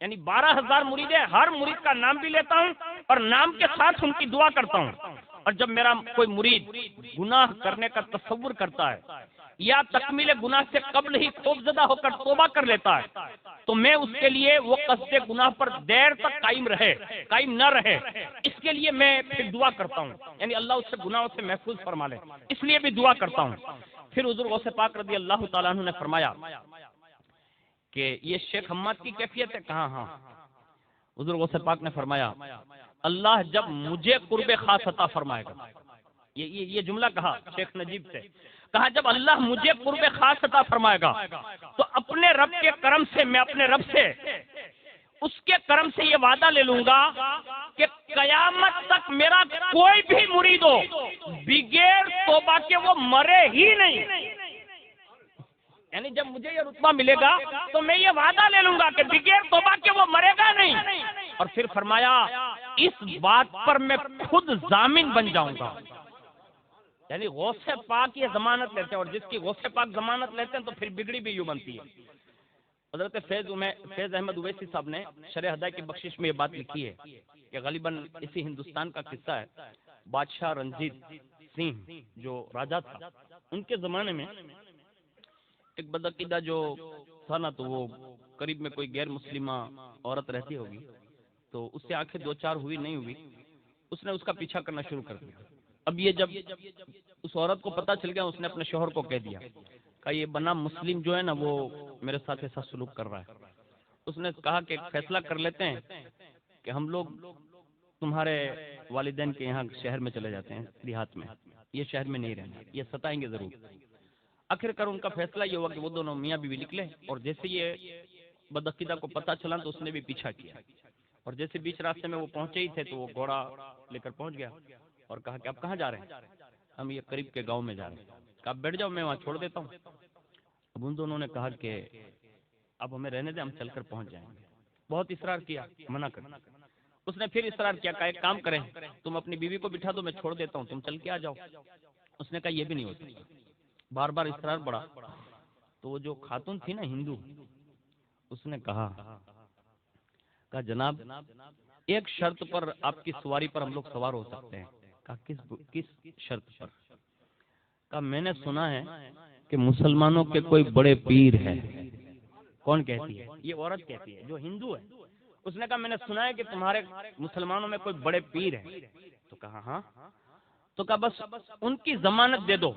B: یعنی 12,000 مرید ہیں, ہر مرید کا نام بھی لیتا ہوں اور نام کے ساتھ ان کی دعا کرتا ہوں. اور جب میرا کوئی مرید گناہ کرنے کا تصور کرتا ہے یا تکمیل گناہ سے قبل ہی خوفزدہ ہو کر توبہ کر لیتا ہے تو میں اس کے لیے وہ قصد گناہ پر دیر تک قائم نہ رہے, اس کے لیے میں پھر دعا کرتا ہوں. یعنی اللہ اس سے گناہوں سے محفوظ فرما لے, اس لیے بھی دعا کرتا ہوں. پھر حضور غوث پاک رضی اللہ تعالیٰ عنہ نے فرمایا کہ یہ شیخ حماد کی کیفیت ہے. کہاں؟ ہاں. حضور غوث پاک نے فرمایا اللہ جب مجھے قرب خاص عطا فرمائے گا, یہ جملہ کہا شیخ نجیب سے, کہا جب اللہ مجھے قرب خاص عطا فرمائے گا تو اپنے رب کے کرم سے میں اپنے رب سے اس کے کرم سے یہ وعدہ لے لوں گا کہ قیامت تک میرا کوئی بھی مرید ہو بغیر توبہ کے وہ مرے ہی نہیں. یعنی جب مجھے یہ رتبہ ملے گا تو میں یہ وعدہ لے لوں گا کہ بغیر توبہ کے وہ مرے گا نہیں. اور پھر فرمایا اس بات پر میں خود ضامن بن جاؤں گا. یعنی غوث پاک یہ ضمانت لیتے ہیں, اور جس کی غوث پاک ضمانت لیتے ہیں تو پھر بگڑی بھی یوں بنتی ہے. حضرت فیض احمد اویسی صاحب نے شرح ہدایت کی بخشش میں یہ بات لکھی ہے کہ غالباً اسی ہندوستان کا قصہ ہے. بادشاہ رنجیت سنگھ جو راجا تھا ان کے زمانے میں ایک بدعقیدہ جو تھا نا، تو وہ قریب میں کوئی غیر مسلمہ عورت رہتی ہوگی، تو اس سے آنکھیں دو چار ہوئی نہیں ہوئی، اس نے اس کا پیچھا کرنا شروع کر دیا۔ اب یہ جب اس عورت کو پتہ چل گیا، اس نے اپنے شوہر کو کہہ دیا کہ یہ بنا مسلم جو ہے نا وہ میرے ساتھ ایسا سلوک کر رہا ہے۔ اس نے کہا کہ فیصلہ کر لیتے ہیں کہ ہم لوگ تمہارے والدین کے یہاں شہر میں چلے جاتے ہیں، دیہات میں، یہ شہر میں نہیں رہنا، یہ ستائیں گے ضرور۔ آخر کار ان کا فیصلہ یہ ہوا کہ وہ دونوں میاں بیوی نکلے، اور جیسے یہ بدعقیدہ کو پتہ چلا تو اس نے بھی پیچھا کیا، اور جیسے بیچ راستے میں وہ پہنچے ہی تھے تو وہ گھوڑا لے کر پہنچ گیا اور کہا کہ اب کہاں جا رہے ہیں؟ ہم یہ قریب کے گاؤں میں جا رہے ہیں۔ کہا بیٹھ جاؤ، میں وہاں چھوڑ دیتا ہوں۔ اب ان دونوں نے کہا کہ اب ہمیں رہنے دیں، ہم چل کر پہنچ جائیں گے۔ بہت اصرار کیا، منع کر۔ اس نے پھر اصرار کیا، کہا ایک کام کریں، تم اپنی بیوی کو بٹھا دو، میں چھوڑ دیتا ہوں، تم چل کے آ جاؤ۔ اس نے کہا یہ بھی نہیں ہوتا، بار بار اصرار بڑھا۔ تو وہ جو خاتون تھی نا ہندو، اس نے کہا جناب ایک شرط پر آپ کی سواری پر ہم لوگ سوار ہو سکتے ہیں۔ کہا کس شرط پر؟ کہا میں نے سنا ہے کہ مسلمانوں کے کوئی بڑے پیر ہیں۔ کون کہتی ہے؟ یہ عورت کہتی ہے جو ہندو ہے۔ اس نے کہا میں نے سنا ہے کہ تمہارے مسلمانوں میں کوئی بڑے پیر ہیں۔ تو کہا ہاں۔ تو کہا بس ان کی ضمانت دے دو،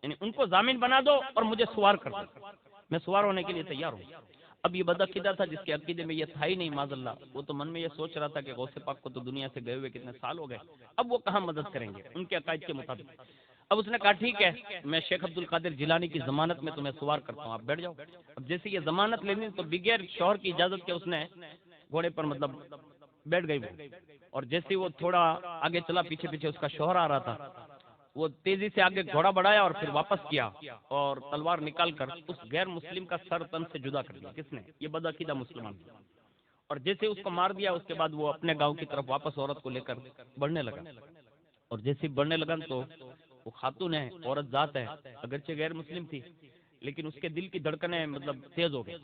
B: یعنی ان کو ضامن بنا دو اور مجھے سوار کر دو، میں سوار ہونے کے لیے تیار ہوں۔ اب یہ بدعقیدہ تھا جس کے عقیدے میں یہ تھا ہی نہیں، معاذ اللہ، وہ تو من میں یہ سوچ رہا تھا کہ غوث پاک کو تو دنیا سے گئے ہوئے کتنے سال ہو گئے، اب وہ کہاں مدد کریں گے ان کے عقائد کے مطابق۔ اب اس نے کہا ٹھیک ہے، میں شیخ عبد القادر جیلانی کی ضمانت میں تمہیں سوار کرتا ہوں، آپ بیٹھ جاؤ۔ اب جیسے یہ ضمانت لینی تو بغیر شوہر کی اجازت کے اس نے گھوڑے پر مطلب بیٹھ گئی وہ، اور جیسے وہ تھوڑا آگے چلا، پیچھے پیچھے اس کا شوہر آ رہا تھا، وہ تیزی سے آگے گھوڑا بڑھایا اور پھر واپس کیا اور تلوار نکال کر اس غیر مسلم کا سر تن سے جدا کر دیا۔ کس نے؟ یہ بدعقیدہ مسلمان۔ اور جیسے اس کو مار دیا اس کے بعد وہ اپنے گاؤں کی طرف واپس عورت کو لے کر بڑھنے لگا، اور جیسے بڑھنے لگا تو وہ خاتون ہے، عورت ذات ہے، اگرچہ غیر مسلم تھی لیکن اس کے دل کی دھڑکنیں مطلب تیز ہو گئی،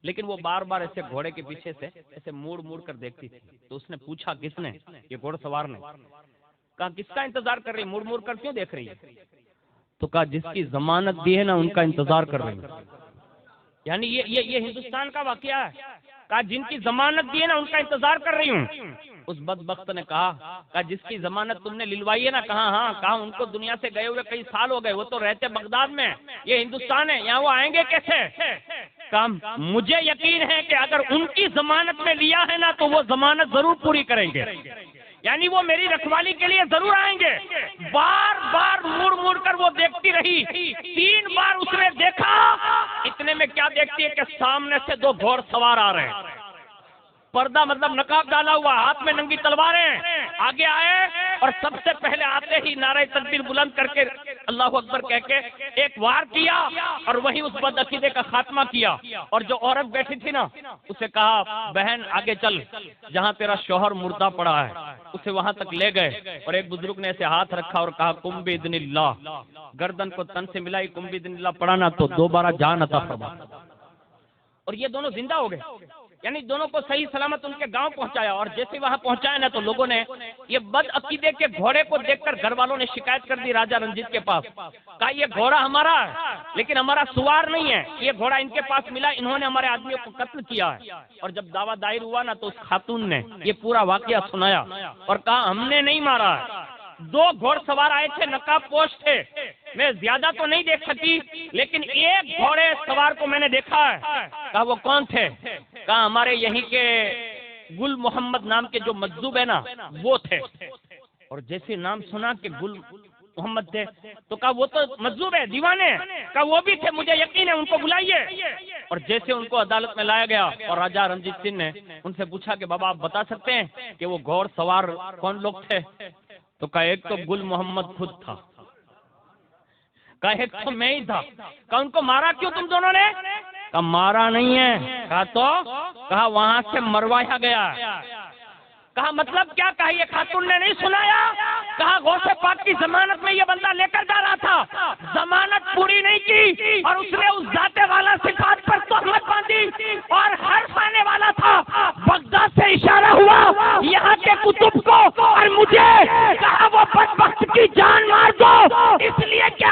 B: لیکن وہ بار بار ایسے گھوڑے کے پیچھے سے ایسے موڑ موڑ کر دیکھتی تھی۔ تو اس نے پوچھا کس نے؟ یہ گھوڑ سوار نے۔ کہا کس کا انتظار کر رہی؟ مڑ مڑ کر کیوں دیکھ رہی ہے؟ تو کہا جس کی ضمانت دی ہے نا ان کا انتظار کر رہی ہے۔ یعنی یہ ہندوستان کا واقعہ ہے۔ کہا جن کی ضمانت دی ہے نا ان کا انتظار کر رہی ہوں۔ اس بدبخت نے کہا جس کی ضمانت تم نے للوائی ہے نا؟ کہا ہاں۔ کہا ان کو دنیا سے گئے ہوئے کئی سال ہو گئے، وہ تو رہتے بغداد میں، یہ ہندوستان ہے، یہاں وہ آئیں گے کیسے؟ کہا مجھے یقین ہے کہ اگر ان کی ضمانت میں لیا ہے نا تو وہ ضمانت ضرور پوری کریں گے، یعنی وہ میری رکھوالی کے لیے ضرور آئیں گے۔ بار بار مڑ مڑ کر وہ دیکھتی رہی، 3 بار اس نے دیکھا، اتنے میں کیا دیکھتی ہے کہ سامنے سے 2 گھوڑ سوار آ رہے ہیں، پردہ مطلب نقاب ڈالا ہوا، ہاتھ میں ننگی تلواریں، آگے آئے اور سب سے پہلے آتے ہی نعرہ تکبیر بلند کر کے اللہ اکبر کہہ کے ایک وار کیا اور وہیں اس بدعقیدے کا خاتمہ کیا۔ اور جو عورت بیٹھی تھی نا اسے کہا بہن آگے چل، جہاں تیرا شوہر مردہ پڑا ہے اسے وہاں تک لے گئے، اور ایک بزرگ نے ایسے ہاتھ رکھا اور کہا قم باذن اللہ، گردن کو تن سے ملائی، قم باذن اللہ پڑھانا تو دوبارہ جان عطا فرما، اور یہ دونوں زندہ ہو گئے، یعنی دونوں کو صحیح سلامت ان کے گاؤں پہنچایا۔ اور جیسے وہاں پہنچایا نا تو لوگوں نے یہ بد عقیدے کے گھوڑے کو دیکھ کر گھر والوں نے شکایت کر دی راجا رنجیت کے پاس، کہا یہ گھوڑا ہمارا ہے لیکن ہمارا سوار نہیں ہے، یہ گھوڑا ان کے پاس ملا، انہوں نے ہمارے آدمیوں کو قتل کیا ہے۔ اور جب دعویٰ دائر ہوا نا تو اس خاتون نے یہ پورا واقعہ سنایا اور کہا ہم نے نہیں مارا ہے، 2 گھوڑ سوار آئے تھے، نقاب پوش تھے، میں زیادہ تو نہیں دیکھ سکی لیکن ایک گھوڑے سوار کو میں نے دیکھا ہے۔ کہا وہ کون تھے؟ کہا ہمارے یہیں کے گل محمد نام کے جو مجذوب ہے نا وہ تھے۔ اور جیسے نام سنا کہ گل محمد تھے تو کہا وہ تو مجذوب ہے، دیوانے، کہا وہ بھی تھے، مجھے یقین ہے، ان کو بلائیے۔ اور جیسے ان کو عدالت میں لایا گیا اور راجا رنجیت سنگھ نے ان سے پوچھا کہ بابا آپ بتا سکتے ہیں کہ وہ گھوڑ سوار کون لوگ تھے؟ تو کہا ایک تو گل محمد خود تھا، کہا ایک تو میں ہی تھا۔ کہا ان کو مارا کیوں تم دونوں نے؟ کہا مارا نہیں ہے۔ کہا تو؟ کہا وہاں سے مروایا گیا۔ کہا مطلب کیا؟ کہا یہ خاتون نے نہیں سنایا؟ کہا غوث پاک کی ضمانت میں یہ بندہ لے کر جا رہا تھا، ضمانت پوری نہیں کی اور اس نے اس ذات والا صفات پر تہمت باندھی اور حرف آنے والا تھا، بغداد سے اشارہ ہوا یہاں کے کتب کو اور مجھے، کہا وہ بدبخت کی جان مار دو، اس لیے کہ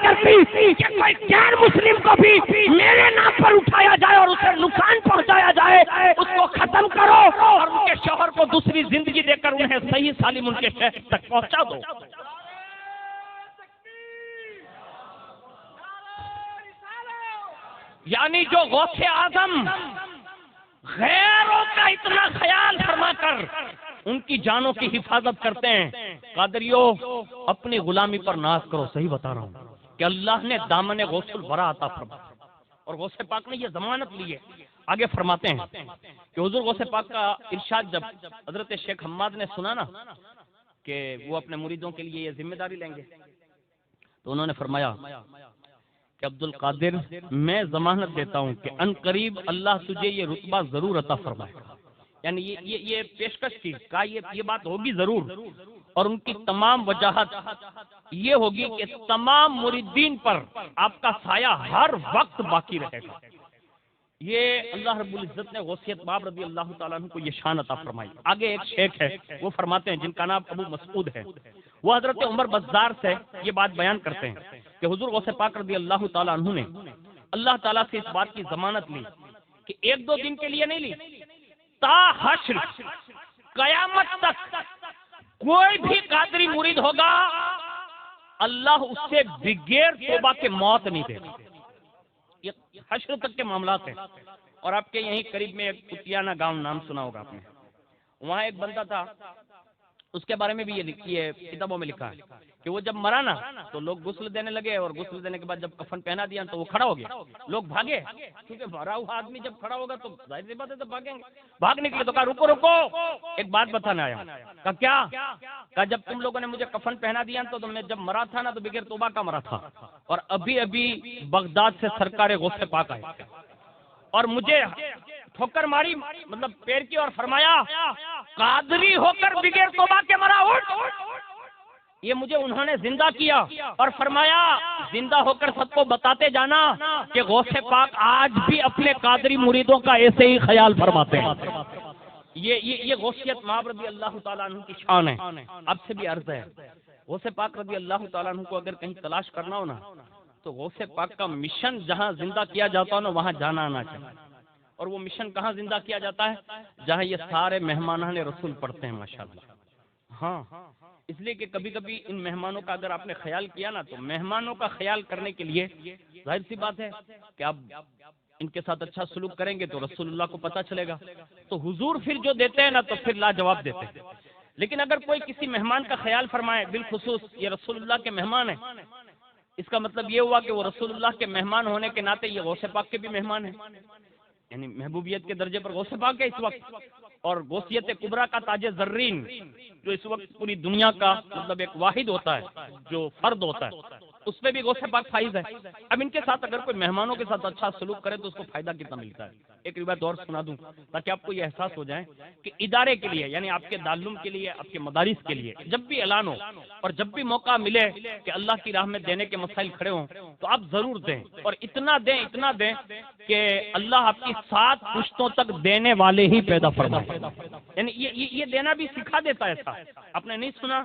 B: کرتی کہ کوئی غیر مسلم کو بھی میرے نام پر اٹھایا جائے اور اسے نقصان پہنچایا جائے، اس کو ختم کرو اور ان کے شوہر کو دوسری زندگی دے کر انہیں صحیح سالم ان کے شہر تک پہنچا دو۔ یعنی جو غوث اعظم غیروں کا اتنا خیال فرما کر ان کی جانوں کی حفاظت کرتے ہیں، قادریوں اپنی غلامی پر ناز کرو۔ صحیح بتا رہا ہوں کہ اللہ نے دامن غوث الورا عطا فرمایا اور غوث پاک نے یہ ضمانت لی ہے۔ آگے فرماتے ہیں کہ حضور غوث پاک کا ارشاد جب حضرت شیخ حماد نے سنا نا کہ وہ اپنے مریدوں کے لیے یہ ذمہ داری لیں گے، تو انہوں نے فرمایا کہ عبد القادر میں ضمانت دیتا ہوں کہ ان قریب اللہ تجھے یہ رتبہ ضرور عطا فرمائے گا۔ یعنی یہ پیشکش کی کہا یہ بات ہوگی ضرور، اور ان کی تمام وجاہت یہ ہوگی کہ تمام مریدین پر آپ کا سایہ ہر وقت باقی رہے گا۔ یہ اللہ رب العزت نے غوثیت باب رضی اللہ تعالیٰ عنہ کو یہ شان عطا فرمائی۔ آگے ایک شیخ ہے، وہ فرماتے ہیں جن کا نام ابو مسعود ہے، وہ حضرت عمر بزار سے یہ بات بیان کرتے ہیں کہ حضور غوث پاک رضی اللہ تعالیٰ عنہ نے اللہ تعالیٰ سے اس بات کی ضمانت لی کہ ایک دو دن کے لیے نہیں لی، تا حشر قیامت تک کوئی بھی قادری مرید ہوگا اللہ اس سے بغیر توبہ کے موت نہیں دے گا۔ یہ حشر تک کے معاملات ہیں۔ اور آپ کے یہیں قریب میں ایک کتیانہ گاؤں نام سنا ہوگا آپ نے، وہاں ایک بندہ تھا، اس کے بارے میں بھی یہ لکھی ہے، کتابوں میں لکھا ہے کہ وہ جب مرا نا تو لوگ غسل دینے لگے، اور غسل دینے کے بعد جب کفن پہنا دیا تو وہ کھڑا ہو گیا، لوگ بھاگے، کیونکہ مرا ہوا آدمی جب کھڑا ہوگا تو ظاہر سی بات ہے تو بھاگیں گے، بھاگ نکلے تو کہا رکو رکو، ایک بات بتانا آیا۔ کہا کیا؟ کہا جب تم لوگوں نے مجھے کفن پہنا دیا تو میں جب مرا تھا نا تو بغیر توبہ کا مرا تھا، اور ابھی ابھی بغداد سے سرکار غوث پاک آئے اور مجھے ٹھوکر ماری مطلب پیر کی، اور فرمایا قادری ہو کر بغیر توبہ کے مرا اٹھ۔ یہ مجھے انہوں نے زندہ کیا اور فرمایا زندہ ہو کر سب کو بتاتے جانا کہ غوث پاک آج بھی اپنے قادری مریدوں کا ایسے ہی خیال فرماتے ہیں۔ یہ غوثیت ماب رضی اللہ تعالیٰ عنہ کی شان ہے۔ اب سے بھی عرض ہے، غوث پاک رضی اللہ تعالیٰ عنہ کو اگر کہیں تلاش کرنا ہو نا تو غوث پاک کا مشن جہاں زندہ کیا جاتا ہو نا وہاں جانا آنا چاہیے۔ اور وہ مشن کہاں زندہ کیا جاتا ہے؟ جہاں یہ سارے مہمانان رسول پڑھتے ہیں ماشاءاللہ۔ ہاں، اس لیے کہ کبھی کبھی ان مہمانوں کا اگر آپ نے خیال کیا نا تو مہمانوں کا خیال کرنے کے لیے ظاہر سی بات ہے کہ آپ ان کے ساتھ اچھا سلوک کریں گے تو رسول اللہ کو پتہ چلے گا، تو حضور پھر جو دیتے ہیں نا تو پھر لاجواب دیتے ہیں۔ لیکن اگر کوئی کسی مہمان کا خیال فرمائے، بالخصوص یہ رسول اللہ کے مہمان ہیں، اس کا مطلب یہ ہوا کہ وہ رسول اللہ کے مہمان ہونے کے ناطے یہ غوث پاک کے بھی مہمان ہیں، یعنی محبوبیت کے درجے پر غوث پاک ہے اس وقت، اور غوثیت کبریٰ کا تاج زرین جو اس وقت پوری دنیا کا مطلب ایک واحد ہوتا ہے جو فرد ہوتا ہے، اس پہ بھی غوث پاک فائز ہے۔ اب ان کے ساتھ اگر کوئی مہمانوں کے ساتھ اچھا سلوک کرے تو اس کو فائدہ کتنا ملتا ہے۔ ایک روایت اور سنا دوں تاکہ آپ کو یہ احساس ہو جائے کہ ادارے کے لیے، یعنی آپ کے دارالعلوم کے لیے، آپ کے مدارس کے لیے جب بھی اعلان ہو اور جب بھی موقع ملے کہ اللہ کی راہ میں دینے کے مسائل کھڑے ہوں تو آپ ضرور دیں، اور اتنا دیں کہ اللہ آپ کی 7 پشتوں تک دینے والے ہی پیدا فرمائے۔ یعنی یہ دینا بھی سکھا دیتا ہے ایسا۔ آپ نے نہیں سنا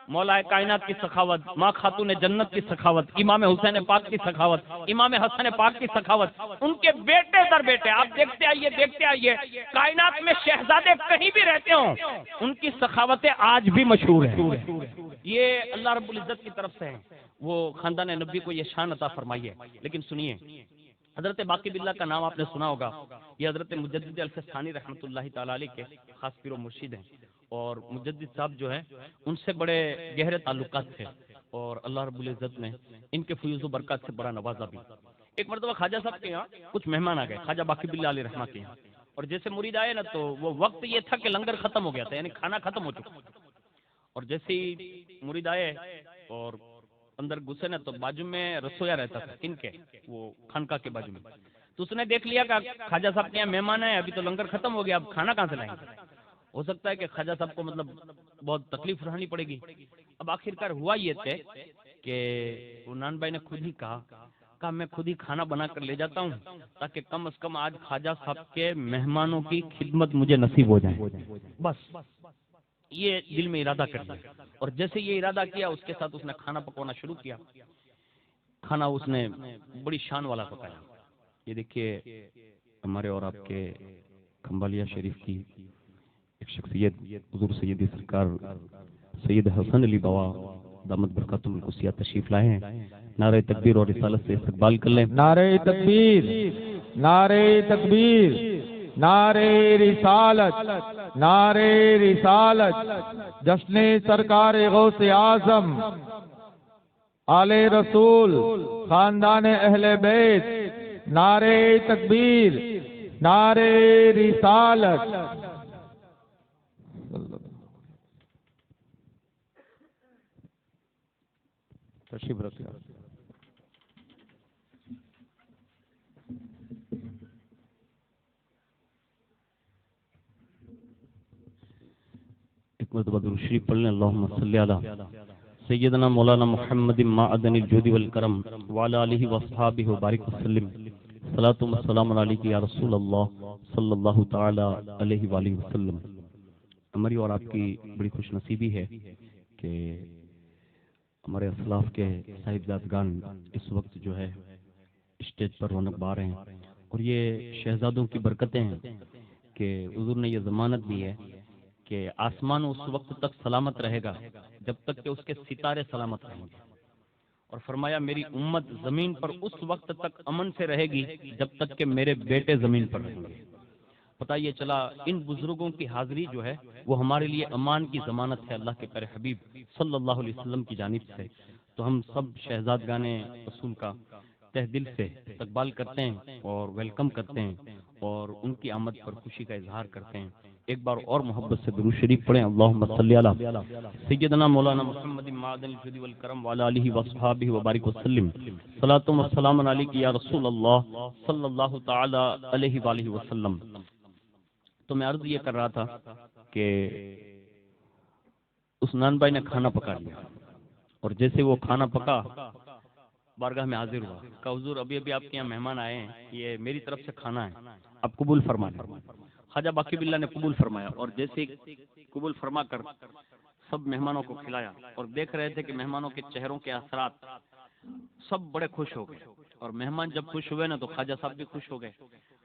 B: مولا کائنات کی سخاوت، ماں خاتون جنت کی سخاوت، امام حسین پاک کی سخاوت، امام حسن پاک کی سخاوت، ان کے بیٹے در بیٹے آپ دیکھتے آئیے کائنات میں شہزادے کہیں بھی رہتے ہوں ان کی سخاوتیں آج بھی مشہور ہیں۔ یہ اللہ رب العزت کی طرف سے ہیں، وہ خاندان نبی کو یہ شان عطا فرمائی ہے۔ لیکن سنیے، حضرت باقی باللہ کا نام آپ نے سنا ہوگا، یہ حضرت مجدد الفسانی رحمۃ اللہ تعالی علیہ کے خاص پیر و مرشد ہیں، اور مجدد صاحب جو ہے ان سے بڑے گہرے تعلقات تھے، اور اللہ رب العزت نے ان کے فیوز و برکات سے بڑا نوازا بھی۔ ایک مرتبہ خواجہ صاحب کے یہاں کچھ مہمان آ گئے، خواجہ باقی باللہ علیہ رحمہ کے یہاں، اور جیسے مرید آئے نا تو وہ وقت یہ تھا کہ لنگر ختم ہو گیا تھا، یعنی کھانا ختم ہو چکا، اور جیسے ہی مرید آئے اور اندر گھسے نا تو بازو میں رسویا رہتا تھا، کن کے؟ وہ خانقاہ کے بازو میں۔ تو اس نے دیکھ لیا کہ خواجہ صاحب کے یہاں مہمان آئے، ابھی تو لنگر ختم ہو گیا، اب کھانا کہاں سے لائیں گے؟ ہو سکتا ہے کہ خواجہ صاحب کو مطلب بہت تکلیف اٹھانی پڑے گی۔ اب آخرکار ہوا یہ تھے کہ نان بھائی نے خود ہی کہا میں خود ہی کھانا بنا کر لے جاتا ہوں تاکہ کم از کم آج خواجہ صاحب کے مہمانوں کی خدمت مجھے نصیب ہو جائے، بس یہ دل میں ارادہ کر دیا۔ اور جیسے یہ ارادہ کیا اس کے ساتھ اس نے کھانا پکانا شروع کیا۔ کھانا اس نے بڑی شان والا پکایا. یہ دیکھیے ہمارے اور آپ کے کھمبالیا شریف کی ایک شخصیت حضور سیدی سرکار سید حسن علی بوا دامت برکاتہ القدسیہ تشریف لائے ہیں. نعرہ تکبیر اور رسالت سے استقبال کر لیں.
C: نعرہ تکبیر، نعرہ تکبیر، نعرہ رسالت، نعرہ رسالت. جشن سرکار غوث اعظم، آل رسول، خاندان اہل بیت. نعرہ تکبیر، نعرہ رسالت.
B: تشریف رکھیں. ایک مرتبہ درود شریف پڑھ لیں. اللہم صلی علی سیدنا مولانا محمد معدن الجود والکرم وعلی آلہ واصحابہ وبارک وسلم. صلاۃ و سلام علیک یا رسول اللہ صلی اللہ تعالی علیہ وآلہ وسلم. ہماری اور آپ کی بڑی خوش نصیبی ہے کہ ہمارے اسلاف کے صاحبزادگان اس وقت جو ہے اسٹیج پر رونق بار ہیں، اور یہ شہزادوں کی برکتیں ہیں کہ حضور نے یہ ضمانت دی ہے کہ آسمان اس وقت تک سلامت رہے گا جب تک کہ اس کے ستارے سلامت رہیں گے، اور فرمایا میری امت زمین پر اس وقت تک امن سے رہے گی جب تک کہ میرے بیٹے زمین پر رہیں گے. پتہ یہ چلا ان بزرگوں کی حاضری جو ہے وہ ہمارے لیے امان کی ضمانت ہے اللہ کے پیارے حبیب صلی اللہ علیہ وسلم کی جانب سے. تو ہم سب شہزادگان رسول کا تہ دل سے استقبال کرتے ہیں اور ویلکم کرتے ہیں اور ان کی آمد پر خوشی کا اظہار کرتے ہیں. ایک بار اور محبت سے درود شریف پڑھیں. اللہم صلی علی سیدنا مولانا محمد معدن الجود والکرم وعلی آلہ واصحابہ وبارک وسلم. صلاۃ و سلام علیک یا رسول اللہ صلی اللہ تعالی علیہ وآلہ وسلم. تو میں عرض یہ کر رہا تھا کہ اس نان بھائی نے کھانا پکا لیا، اور جیسے وہ کھانا پکا بارگاہ میں حاضر ہوا. کہا حضور ابھی ابھی آپ کے یہاں مہمان آئے ہیں، یہ میری طرف سے کھانا ہے، آپ قبول فرمائیں. خواجہ باقی باللہ نے قبول فرمایا، اور جیسے قبول فرما کر سب مہمانوں کو کھلایا، اور دیکھ رہے تھے کہ مہمانوں کے چہروں کے اثرات سب بڑے خوش ہو گئے. اور مہمان جب خوش ہوئے نا تو خواجہ صاحب بھی خوش ہو گئے،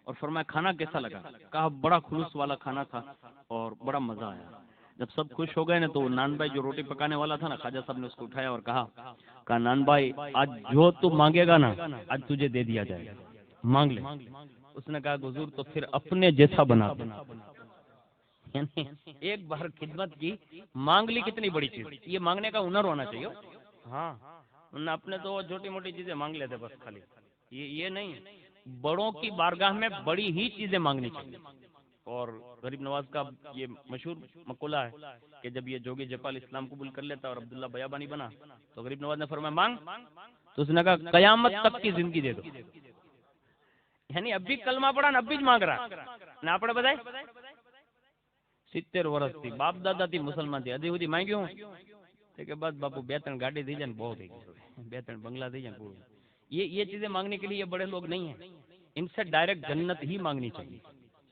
B: اور فرمایا کھانا کیسا لگا؟ کہا بڑا خلوص والا کھانا تھا اور بڑا مزہ آیا. جب سب خوش ہو گئے نا تو نان بھائی جو روٹی پکانے والا تھا نا، خواجہ صاحب نے اس کو اٹھایا اور کہا نان بھائی آج جو تو مانگے گا نا آج تجھے دے دیا جائے گا، مانگ لے. اس نے کہا حضور تو پھر اپنے جیسا بنا دو. یعنی ایک بار خدمت کی، مانگ لی کتنی بڑی چیز. یہ مانگنے کا ہنر ہونا چاہیے. ہاں اپنے تو چھوٹی موٹی چیزیں مانگ لیتے بس خالی، یہ نہیں. بڑوں کی بارگاہ میں بڑی ہی چیزیں مانگنی چاہیے. اور غریب نواز کا یہ مشہور مقولہ ہے کہ جب یہ جوگی جپال اسلام قبول کر لیتا اور عبداللہ بیابانی بنا تو غریب نواز نے فرمایا مانگ، تو اس نے کہا قیامت تک کی زندگی دے دو. یعنی اب بھی کلمہ پڑھا نا اب بھی مانگ رہا نہ پڑے بتائے 70 ورس تھی، باپ دادا تھی مسلمان تھی، ادھی ودھی مانگی ہوں کہ بس باپو بے تن گاڑی دی جان بہت بے تن بنگلہ دی جان. یہ چیزیں مانگنے کے لیے یہ بڑے لوگ نہیں ہیں، ان سے ڈائریکٹ جنت ہی مانگنی چاہیے.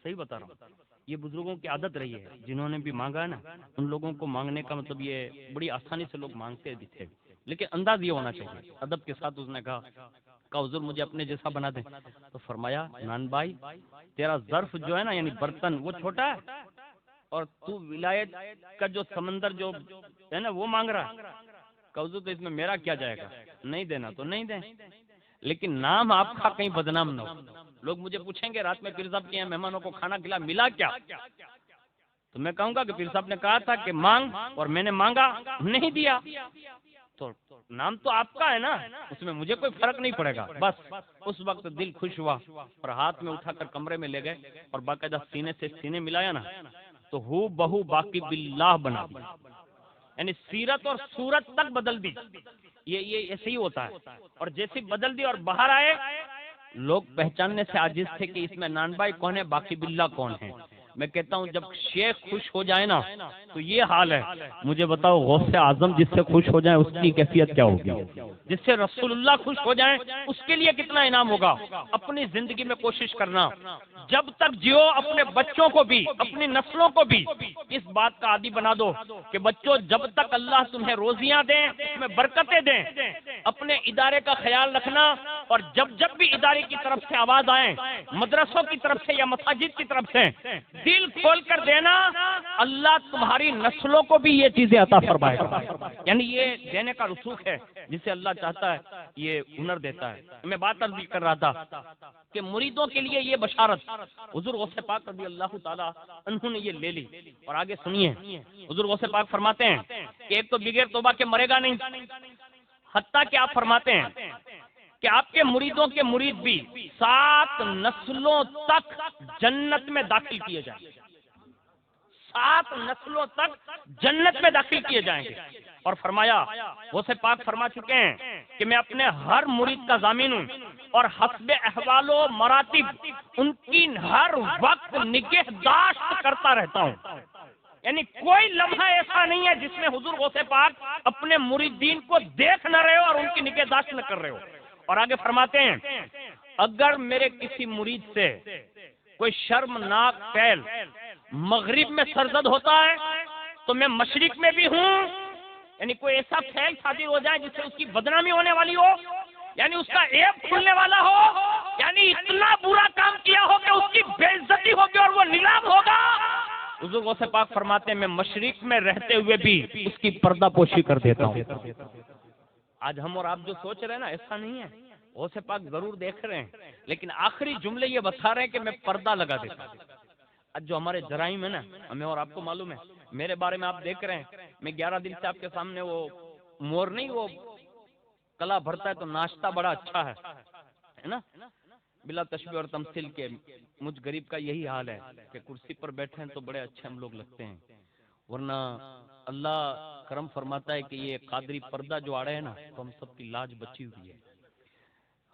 B: صحیح بتا رہا ہوں. یہ بزرگوں کی عادت رہی ہے، جنہوں نے بھی مانگا ہے نا ان لوگوں کو مانگنے کا مطلب یہ بڑی آسانی سے لوگ مانگتے بھی تھے، لیکن انداز یہ ہونا چاہیے ادب کے ساتھ. اس نے کہا حضور مجھے اپنے جیسا بنا دیں. تو فرمایا نان بھائی تیرا ظرف جو ہے نا یعنی برتن وہ چھوٹا ہے، اور تو ولایت کا جو سمندر جو ہے نا وہ مانگ رہا. کہا حضور تو اس میں میرا کیا جائے گا، نہیں دینا تو نہیں دیں، لیکن نام آپ کا کہیں بدنام نہ ہو. لوگ مجھے پوچھیں گے رات میں پیر صاحب کے یہاں مہمانوں کو کھانا کھلا ملا کیا، تو میں کہوں گا کہ پیر صاحب نے کہا تھا کہ مانگ، اور میں نے مانگا نہیں دیا، تو نام تو آپ کا ہے نا، اس میں مجھے کوئی فرق نہیں پڑے گا. بس اس وقت دل خوش ہوا اور ہاتھ میں اٹھا کر کمرے میں لے گئے اور باقاعدہ سینے سے سینے ملایا نا تو ہو بہو باقی باللہ بنا دیا. یعنی سیرت اور صورت تک بدل دی. یہ ایسے ہی ہوتا ہے. اور جیسی بدل دی اور باہر آئے لوگ پہچاننے سے عاجز تھے کہ اس میں نان بھائی کون ہے، باقی باللہ کون ہے. میں کہتا ہوں جب شیخ خوش ہو جائے نا تو یہ حال ہے. مجھے بتاؤ غوث اعظم جس سے خوش ہو جائیں اس کی کیفیت کیا ہوگی؟ جس سے رسول اللہ خوش ہو جائیں اس کے لیے کتنا انعام ہوگا. اپنی زندگی میں کوشش کرنا جب تک جیو اپنے بچوں کو بھی اپنی نسلوں کو بھی اس بات کا عادی بنا دو کہ بچوں جب تک اللہ تمہیں روزیاں دیں اس میں برکتیں دیں اپنے ادارے کا خیال رکھنا. اور جب جب بھی ادارے کی طرف سے آواز آئے مدرسوں کی طرف سے یا مساجد کی طرف سے دل کھول کر دینا اللہ تمہاری نسلوں کو بھی یہ چیزیں عطا فرمائے گا. یعنی یہ دینے کا رسوخ ہے جسے اللہ چاہتا ہے یہ ہنر دیتا ہے. میں بات عرض کر رہا تھا کہ مریدوں کے لیے یہ بشارت حضور غوث پاک رضی اللہ تعالی عنہ نے یہ لے لی. اور آگے سنیے حضور غوث پاک فرماتے ہیں کہ ایک تو بغیر توبہ کے مرے گا نہیں، حتیٰ کہ آپ فرماتے ہیں کہ آپ کے مریدوں کے مرید بھی 7 نسلوں تک جنت میں داخل کیے جائیں گے. 7 نسلوں تک جنت میں داخل کیے جائیں گے. اور فرمایا وہ سے پاک فرما چکے ہیں کہ میں اپنے ہر مرید کا ضامن ہوں اور حسب احوال و مراتب ان کی ہر وقت نگہداشت کرتا رہتا ہوں. یعنی کوئی لمحہ ایسا نہیں ہے جس میں حضور غوث پاک اپنے مریدین کو دیکھ نہ رہے ہو اور ان کی نگہداشت نہ کر رہے ہو. اور آگے فرماتے ہیں اگر میرے کسی مرید سے کوئی شرمناک فعل مغرب میں سرزد ہوتا ہے تو میں مشرق میں بھی ہوں. یعنی کوئی ایسا فعل صادر ہو جائے جس سے اس کی بدنامی ہونے والی ہو، یعنی اس کا عیب کھلنے والا ہو، یعنی اتنا برا کام کیا ہو کہ اس کی بے عزتی ہوگی اور وہ نیلام ہوگا. حضور غوث پاک فرماتے ہیں میں مشرق میں رہتے ہوئے بھی اس کی پردہ پوشی کر دیتا ہوں. آج ہم اور آپ جو سوچ رہے ہیں نا ایسا نہیں ہے. غوث پاک ضرور دیکھ رہے ہیں لیکن آخری جملے یہ بتا رہے ہیں کہ میں پردہ لگا دیتا ہوں. آج جو ہمارے جرائم ہے نا ہمیں اور آپ کو معلوم ہے. میرے بارے میں آپ دیکھ رہے ہیں میں 11 دن سے آپ کے سامنے وہ مور نہیں وہ کلا بھرتا ہے تو ناشتہ بڑا اچھا ہے نا. بلا تشبیہ اور تمثیل کے مجھ غریب کا یہی حال ہے کہ کرسی پر بیٹھے ہیں تو بڑے اچھے ہم لوگ لگتے ہیں، ورنہ اللہ کرم فرماتا ہے کہ یہ قادری پردہ جو آڑے ہے نا تو ہم سب کی لاج بچی ہوئی ہے.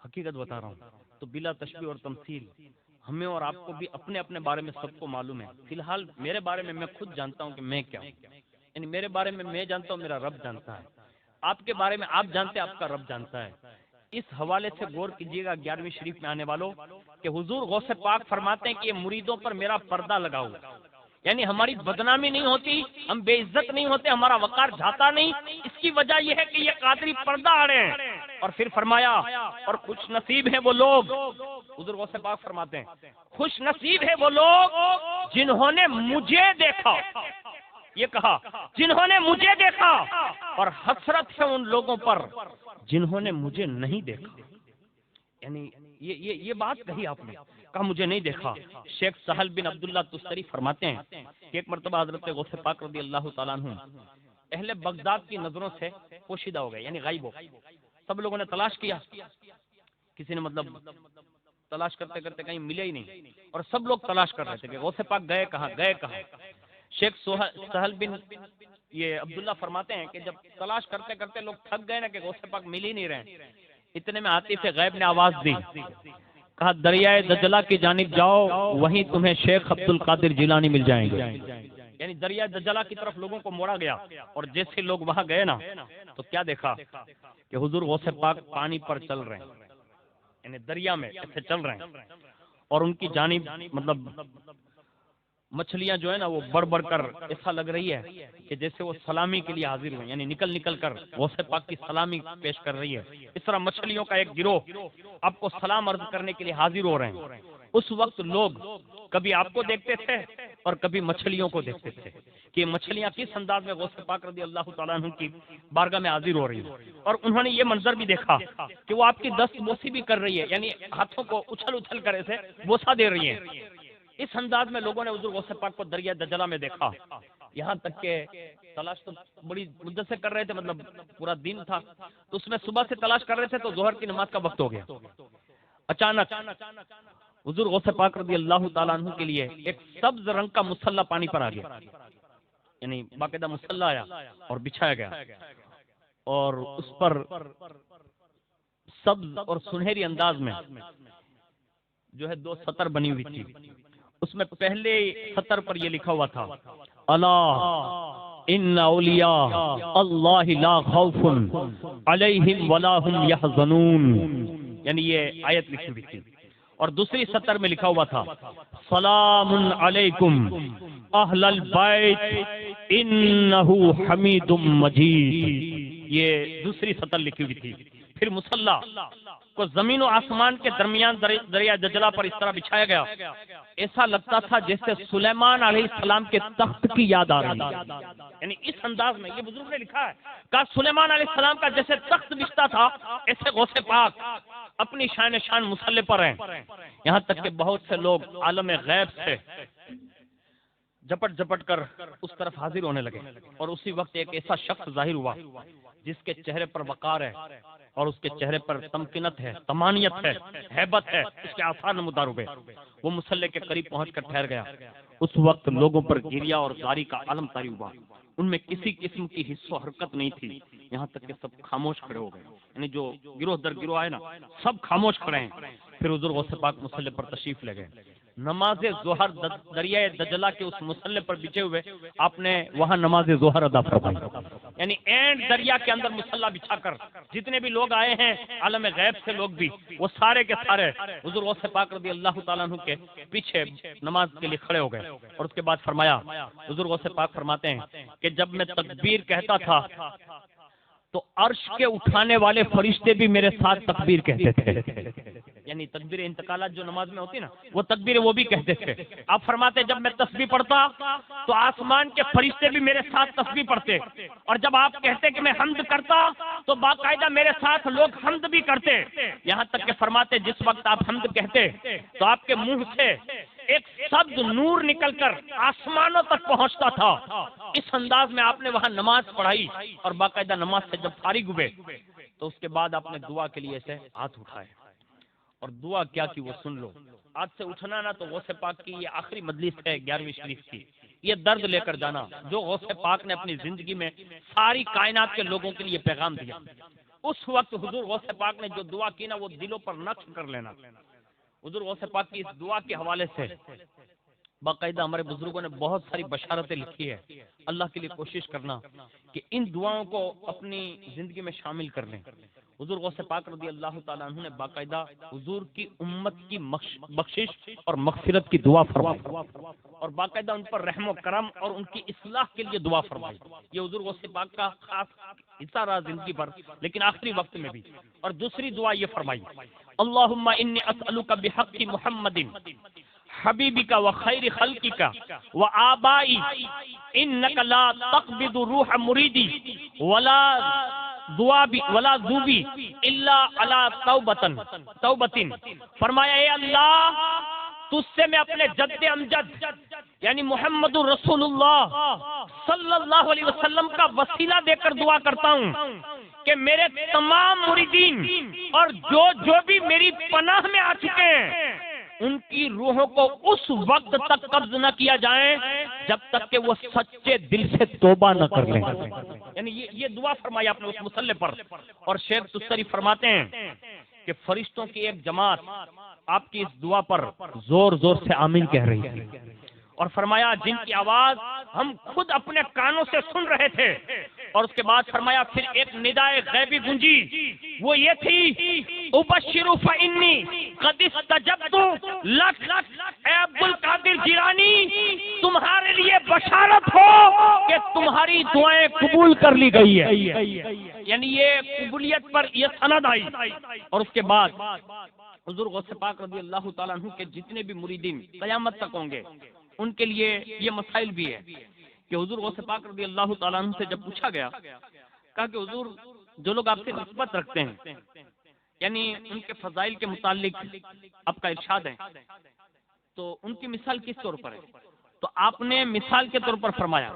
B: حقیقت بتا رہا ہوں. تو بلا تشبیہ اور تمثیل ہمیں اور آپ کو بھی اپنے اپنے بارے میں سب کو معلوم ہے. فی الحال میرے بارے میں میں خود جانتا ہوں کہ میں کیا ہوں. یعنی میرے بارے میں میں جانتا ہوں، میرا رب جانتا ہے. آپ کے بارے میں آپ جانتے ہیں، آپ کا رب جانتا ہے. اس حوالے سے غور کیجیے گا 11ویں شریف میں آنے والوں کہ حضور غوث پاک فرماتے ہیں کہ یہ مریدوں پر میرا پردہ لگا ہوا، یعنی ہماری بدنامی نہیں ہوتی، ہم بے عزت نہیں ہوتے، ہمارا وقار جاتا نہیں. اس کی وجہ یہ ہے کہ یہ قادری پردہ آڑے ہیں. اور پھر فرمایا اور خوش نصیب ہیں وہ لوگ، حضور غوث پاک فرماتے ہیں خوش نصیب ہیں وہ لوگ جنہوں نے مجھے دیکھا. یہ کہا جنہوں نے مجھے دیکھا، اور حسرت ہے ان لوگوں پر جنہوں نے مجھے نہیں دیکھا. یعنی یہ بات کہی آپ نے، کہا مجھے نہیں دیکھا. شیخ سہل بن عبداللہ تستری فرماتے ہیں کہ ایک مرتبہ حضرت غوث پاک رضی اللہ تعالیٰ عنہ اہل بغداد کی نظروں سے پوشیدہ ہو گئے، یعنی غائب ہو گئے. سب لوگوں نے تلاش کیا، کسی نے مطلب تلاش کرتے کرتے کہیں ملے ہی نہیں، اور سب لوگ تلاش کر رہے تھے کہ غوث پاک گئے کہاں گئے کہاں. شیخ سہل بن یہ عبداللہ فرماتے ہیں کہ جب تلاش کرتے کرتے لوگ تھک گئے نا کہ غوث پاک مل ہی نہیں رہے، اتنے میں عاطف غیب نے آواز دی، کہا دریائے دجلہ کی جانب جاؤ، وہیں تمہیں شیخ عبد القادر جیلانی مل جائیں گے. یعنی دریائے دجلہ کی طرف لوگوں کو موڑا گیا، اور جیسے لوگ وہاں گئے نا تو کیا دیکھا کہ حضور غوث پاک پانی پر چل رہے ہیں، یعنی دریا میں ایسے چل رہے ہیں، اور ان کی جانب مطلب مچھلیاں جو ہے نا وہ بڑھ بڑھ کر ایسا لگ رہی ہے کہ جیسے وہ سلامی کے لیے حاضر ہوئے، یعنی نکل نکل کر غوث پاک کی سلامی پیش کر رہی ہے. اس طرح مچھلیوں کا ایک گروہ آپ کو سلام عرض کرنے کے لیے حاضر ہو رہے ہیں. اس وقت لوگ کبھی آپ کو دیکھتے تھے اور کبھی مچھلیوں کو دیکھتے تھے کہ مچھلیاں کس انداز میں غوث پاک رضی اللہ تعالیٰ عنہ کی بارگاہ میں حاضر ہو رہی ہیں. اور انہوں نے یہ منظر بھی دیکھا کہ وہ آپ کی دست بوسی بھی کر رہی ہے، یعنی ہاتھوں کو اچھل اچھل کر ایسے بوسا دے رہی ہیں. اس انداز میں لوگوں نے حضور غوث پاک کو دریا دجلہ میں دیکھا. یہاں تک کہ تلاش تو بڑی مدت سے کر رہے تھے، مطلب پورا دن تھا، تو اس میں صبح سے تلاش کر رہے تھے تو ظہر کی نماز کا وقت ہو گیا. اچانک حضور غوث پاک رضی اللہ تعالیٰ عنہ کے لیے ایک سبز رنگ کا مسلح پانی پر آ گیا، یعنی باقاعدہ مسلح آیا اور بچھایا گیا، اور اس پر سبز اور سنہری انداز میں جو ہے 2 سطر بنی ہوئی تھی، اس میں پہلے سطر پر یہ لکھا ہوا تھا اللہ ان اولیاء اللہ لا خوف علیہم ولا هم یحزنون، یعنی یہ آیت لکھی ہوئی تھی. اور دوسری سطر میں لکھا ہوا تھا سلام علیکم اہل البیت انہ حمید مجید، یہ دوسری سطر لکھی ہوئی تھی. پھر مصلی کو زمین و آسمان کے درمیان دریا دجلہ پر اس طرح بچھایا گیا، ایسا لگتا تھا جیسے سلیمان علیہ السلام کے تخت کی یاد آ رہی ہے. یعنی اس انداز میں یہ بزرگ نے لکھا ہے کہ سلیمان علیہ السلام کا جیسے تخت بچھتا تھا، ایسے غوث پاک اپنی شان مصلی پر ہیں. یہاں تک کہ بہت سے لوگ عالم غیب سے جپٹ کر اس طرف حاضر ہونے لگے، اور اسی وقت ایک ایسا شخص ظاہر ہوا جس کے چہرے پر وقار ہے اور اس کے چہرے پر تمکنت ہے، تمانیت ہے، ہیبت ہے، اس کے آثار نمودار ہوئے. وہ مصلی کے قریب پہنچ کر ٹھہر گیا. اس وقت لوگوں پر گریا اور زاری کا عالم طاری ہوا. ان میں کسی قسم کی حص و حرکت نہیں تھی، یہاں تک کہ سب خاموش کھڑے ہو گئے. یعنی جو گروہ در گروہ آئے نا، سب خاموش کھڑے ہیں. پھر حضور غوث پاک مصلی پر تشریف لے گئے. نماز ظہر دریائے دجلہ کے اس مصلی پر بچھے ہوئے آپ نے وہاں نماز ظہر ادا فرمائی. یعنی اینڈ دریا کے اندر مصلی بچھا کر جتنے بھی لوگ آئے ہیں عالم غیب سے لوگ بھی، وہ سارے کے سارے حضور غوث پاک رضی اللہ تعالیٰ عنہ کے پیچھے نماز کے لیے کھڑے ہو گئے. اور اس کے بعد فرمایا، حضور غوث پاک فرماتے ہیں کہ جب میں تکبیر کہتا تھا تو عرش کے اٹھانے والے فرشتے بھی میرے ساتھ تکبیر کہتے تھے. یعنی تکبیر انتقالات جو نماز میں ہوتی نا، وہ تکبیر وہ بھی کہتے تھے. آپ فرماتے جب میں تسبیح پڑھتا تو آسمان کے فرشتے بھی میرے ساتھ تسبیح پڑھتے، اور جب آپ کہتے کہ میں حمد کرتا تو باقاعدہ میرے ساتھ لوگ حمد بھی کرتے. یہاں تک کہ فرماتے جس وقت آپ حمد کہتے تو آپ کے منہ سے ایک سبز نور نکل کر آسمانوں تک پہنچتا تھا. اس انداز میں آپ نے وہاں نماز پڑھائی، اور باقاعدہ نماز سے جب فارغ ہوئے تو اس کے بعد آپ نے دعا کے لیے سے ہاتھ اٹھائے، اور دعا کیا کی وہ سن لو. آج سے اٹھنا نا تو غوث پاک کی یہ آخری مجلس ہے 11ویں شریف کی. یہ درد لے کر جانا جو غوث پاک نے اپنی زندگی میں ساری کائنات کے لوگوں کے لیے پیغام دیا. اس وقت حضور غوث پاک نے جو دعا کی نا، وہ دلوں پر نقش کر لینا. حضور غوث پاک کی اس دعا کے حوالے سے باقاعدہ ہمارے بزرگوں نے بہت ساری بشارتیں لکھی ہے. اللہ کے لیے کوشش کرنا کہ ان دعاؤں کو اپنی زندگی میں شامل کر لیں. حضور غوث پاک رضی اللہ تعالیٰ عنہ نے باقاعدہ حضور کی امت کی بخشش اور مغفرت کی دعا فرمائی، اور باقاعدہ ان پر رحم و کرم اور ان کی اصلاح کے لیے دعا فرمائی. یہ حضور غوث پاک کا خاص حصہ رہا زندگی بھر، لیکن آخری وقت میں بھی. اور دوسری دعا یہ فرمائی، اللہم انی اسألک بحق محمد حبیبک و خیر خلقک و آبائی انک لا تقبض روح مریدی ولا ذوبی الا علی توبتن. فرمایا اے اللہ، تجھ سے میں اپنے جد امجد یعنی محمد رسول اللہ صلی اللہ علیہ وسلم کا وسیلہ دے کر دعا کرتا ہوں کہ میرے تمام مریدین اور جو بھی میری پناہ میں آ چکے ہیں ان کی روحوں کو اس وقت تک قبض نہ کیا جائے جب تک کہ وہ سچے دل سے توبہ نہ کر لیں. یعنی یہ دعا فرمائی آپ نے اس مصلی پر. اور شیخ تستری فرماتے ہیں کہ فرشتوں کی ایک جماعت آپ کی اس دعا پر زور زور سے آمین کہہ رہی تھی، اور فرمایا جن کی آواز ہم خود اپنے کانوں سے سن رہے تھے. اور اس کے بعد فرمایا پھر ایک ندائے غیبی گونجی، وہ یہ تھی ابشر فانی قد استجبت لک. اے عبد القادر جیلانی، تمہارے لیے بشارت ہو کہ تمہاری دعائیں قبول کر لی گئی ہے. یعنی یہ قبولیت پر یہ سند آئی. اور اس کے بعد حضور غوث پاک رضی اللہ تعالیٰ عنہ کے جتنے بھی مریدین قیامت تک ہوں گے ان کے لیے یہ مسائل بھی ہے کہ حضور غوث پاک رضی اللہ تعالیٰ عنہ سے جب پوچھا گیا، کہا کہ حضور جو لوگ آپ سے نسبت رکھتے ہیں یعنی ان کے فضائل کے متعلق آپ کا ارشاد ہے، تو ان کی مثال کس طور پر ہے؟ تو آپ نے مثال کے طور پر فرمایا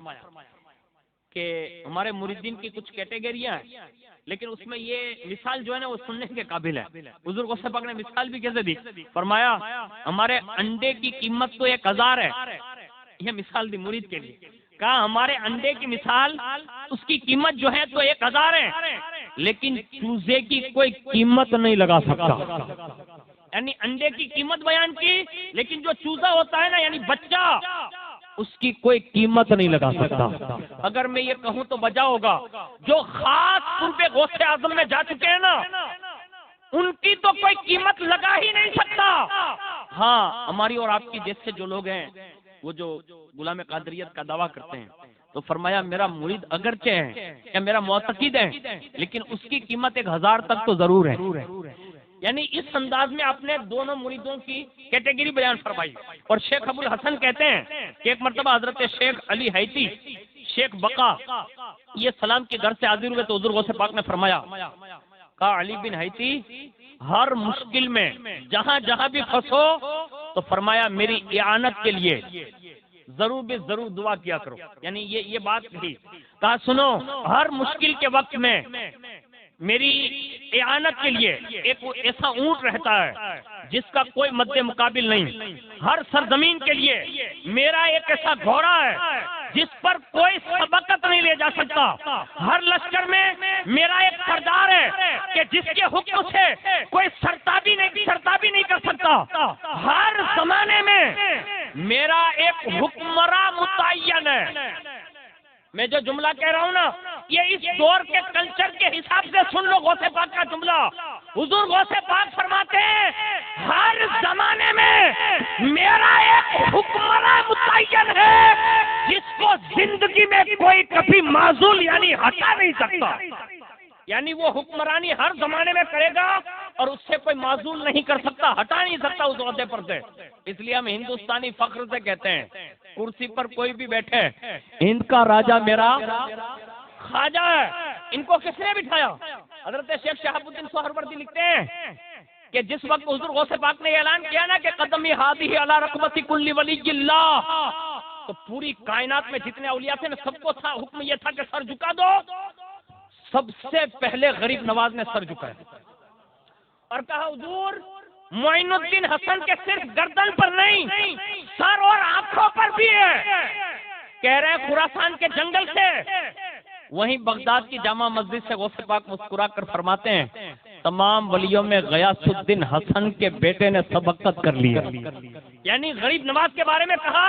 B: کہ ہمارے مریدین کی کچھ کیٹیگریاں ہیں، لیکن اس میں یہ مثال جو ہے نا وہ سننے کے قابل ہے. حضور غوث پاک نے مثال بھی کیسے دی؟ فرمایا ہمارے انڈے کی قیمت تو 1000 ہے. یہ مثال دی مرید کے لیے. کہا ہمارے انڈے کی مثال اس کی قیمت جو ہے تو 1000 ہے، لیکن چوزے کی کوئی قیمت نہیں لگا سکتا. یعنی انڈے کی قیمت بیان کی، لیکن جو چوزا ہوتا ہے نا یعنی بچہ، اس کی کوئی قیمت نہیں لگا سکتا۔ اگر میں یہ کہوں تو وجہ ہوگا، جو خاص قرب غوث اعظم میں جا چکے ہیں نا، ان کی تو کوئی قیمت لگا ہی نہیں سکتا۔ ہاں ہماری اور آپ کی جیسے جو لوگ ہیں، وہ جو غلام قادریت کا دعویٰ کرتے ہیں، تو فرمایا میرا مرید اگرچہ ہے یا میرا معتقد ہے، لیکن اس کی قیمت 1000 تک تو ضرور ہے۔ یعنی اس انداز میں اپنے دونوں مریدوں کی کیٹیگری بیان فرمائی۔ اور شیخ ابو الحسن کہتے ہیں کہ ایک مرتبہ حضرت شیخ علی حیتی، شیخ بقا، یہ سلام کے گھر سے حاضر ہوئے تو حضور غوث پاک نے فرمایا، کہا علی بن حیتی ہر مشکل میں جہاں جہاں بھی پھنسو تو فرمایا میری اعانت کے لیے ضرور بھی ضرور دعا کیا کرو۔ یعنی یہ بات تھی، کہا سنو ہر مشکل کے وقت میں میری اعانت کے لیے ایک ایسا اونٹ رہتا ہے جس کا کوئی مد مقابل نہیں، ہر سرزمین کے لیے میرا ایک ایسا گھوڑا ہے جس پر کوئی سبقت نہیں لے جا سکتا، ہر لشکر میں میرا ایک سردار ہے کہ جس کے حکم سے کوئی سرتابی نہیں کر سکتا، ہر زمانے میں میرا ایک حکمراں متعین ہے۔ میں جو جملہ کہہ رہا ہوں نا، یہ اس دور کے کلچر کے حساب سے سن لو غوث پاک کا جملہ۔ حضور غوث پاک فرماتے ہیں ہر زمانے میں میرا ایک حکمراں متعین ہے جس کو زندگی میں کوئی کبھی معزول یعنی ہٹا نہیں سکتا۔ یعنی وہ حکمرانی ہر زمانے میں کرے گا اور اس سے کوئی معزول نہیں کر سکتا، ہٹا نہیں سکتا اس عہدے پر سے۔ اس لیے ہم ہندوستانی فخر سے کہتے ہیں کرسی پر کوئی بھی بیٹھے، ہند کا راجہ میرا خواجہ ہے۔ ان کو کس نے بٹھایا؟ حضرت شیخ شہاب الدین سہروردی لکھتے ہیں کہ جس وقت حضور غوث پاک نے اعلان کیا نا کہ قدمی ہادی علی رقبت کل ولی اللہ، تو پوری کائنات میں جتنے اولیاء تھے نا سب کو تھا حکم یہ تھا کہ سر جھکا دو۔ سب سے پہلے غریب نواز نے سر جھکایا اور کہا حضور معین الدین حسن کے صرف گردن پر نہیں، سر اور آنکھوں پر بھی ہے۔ کہہ رہے خراسان کے جنگل سے، وہیں بغداد کی جامع مسجد سے غوث پاک مسکرا کر فرماتے ہیں تمام ولیوں میں غیاث الدین حسن کے بیٹے نے سبقت کر لی ہے۔ یعنی غریب نواز کے بارے میں کہا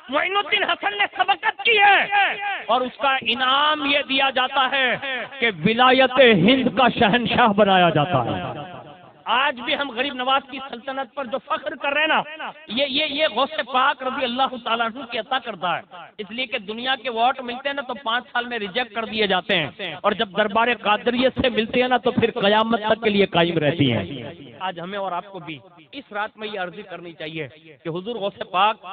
B: معین الدین حسن نے سبقت کی ہے، اور اس کا انعام یہ دیا جاتا ہے کہ ولایت ہند کا شہنشاہ بنایا جاتا ہے۔ آج بھی ہم غریب نواز کی سلطنت پر جو فخر کر رہے ہیں نا، یہ غوث پاک رضی اللہ تعالیٰ عنہ کی عطا کرتا ہے۔ اس لیے کہ دنیا کے ووٹ ملتے ہیں نا تو 5 سال میں ریجیکٹ کر دیے جاتے ہیں، اور جب دربار قادریت سے ملتے ہیں نا تو پھر قیامت تک کے لیے قائم رہتی ہیں۔ آج ہمیں اور آپ کو بھی اس رات میں یہ عرضی کرنی چاہیے کہ حضور غوث پاک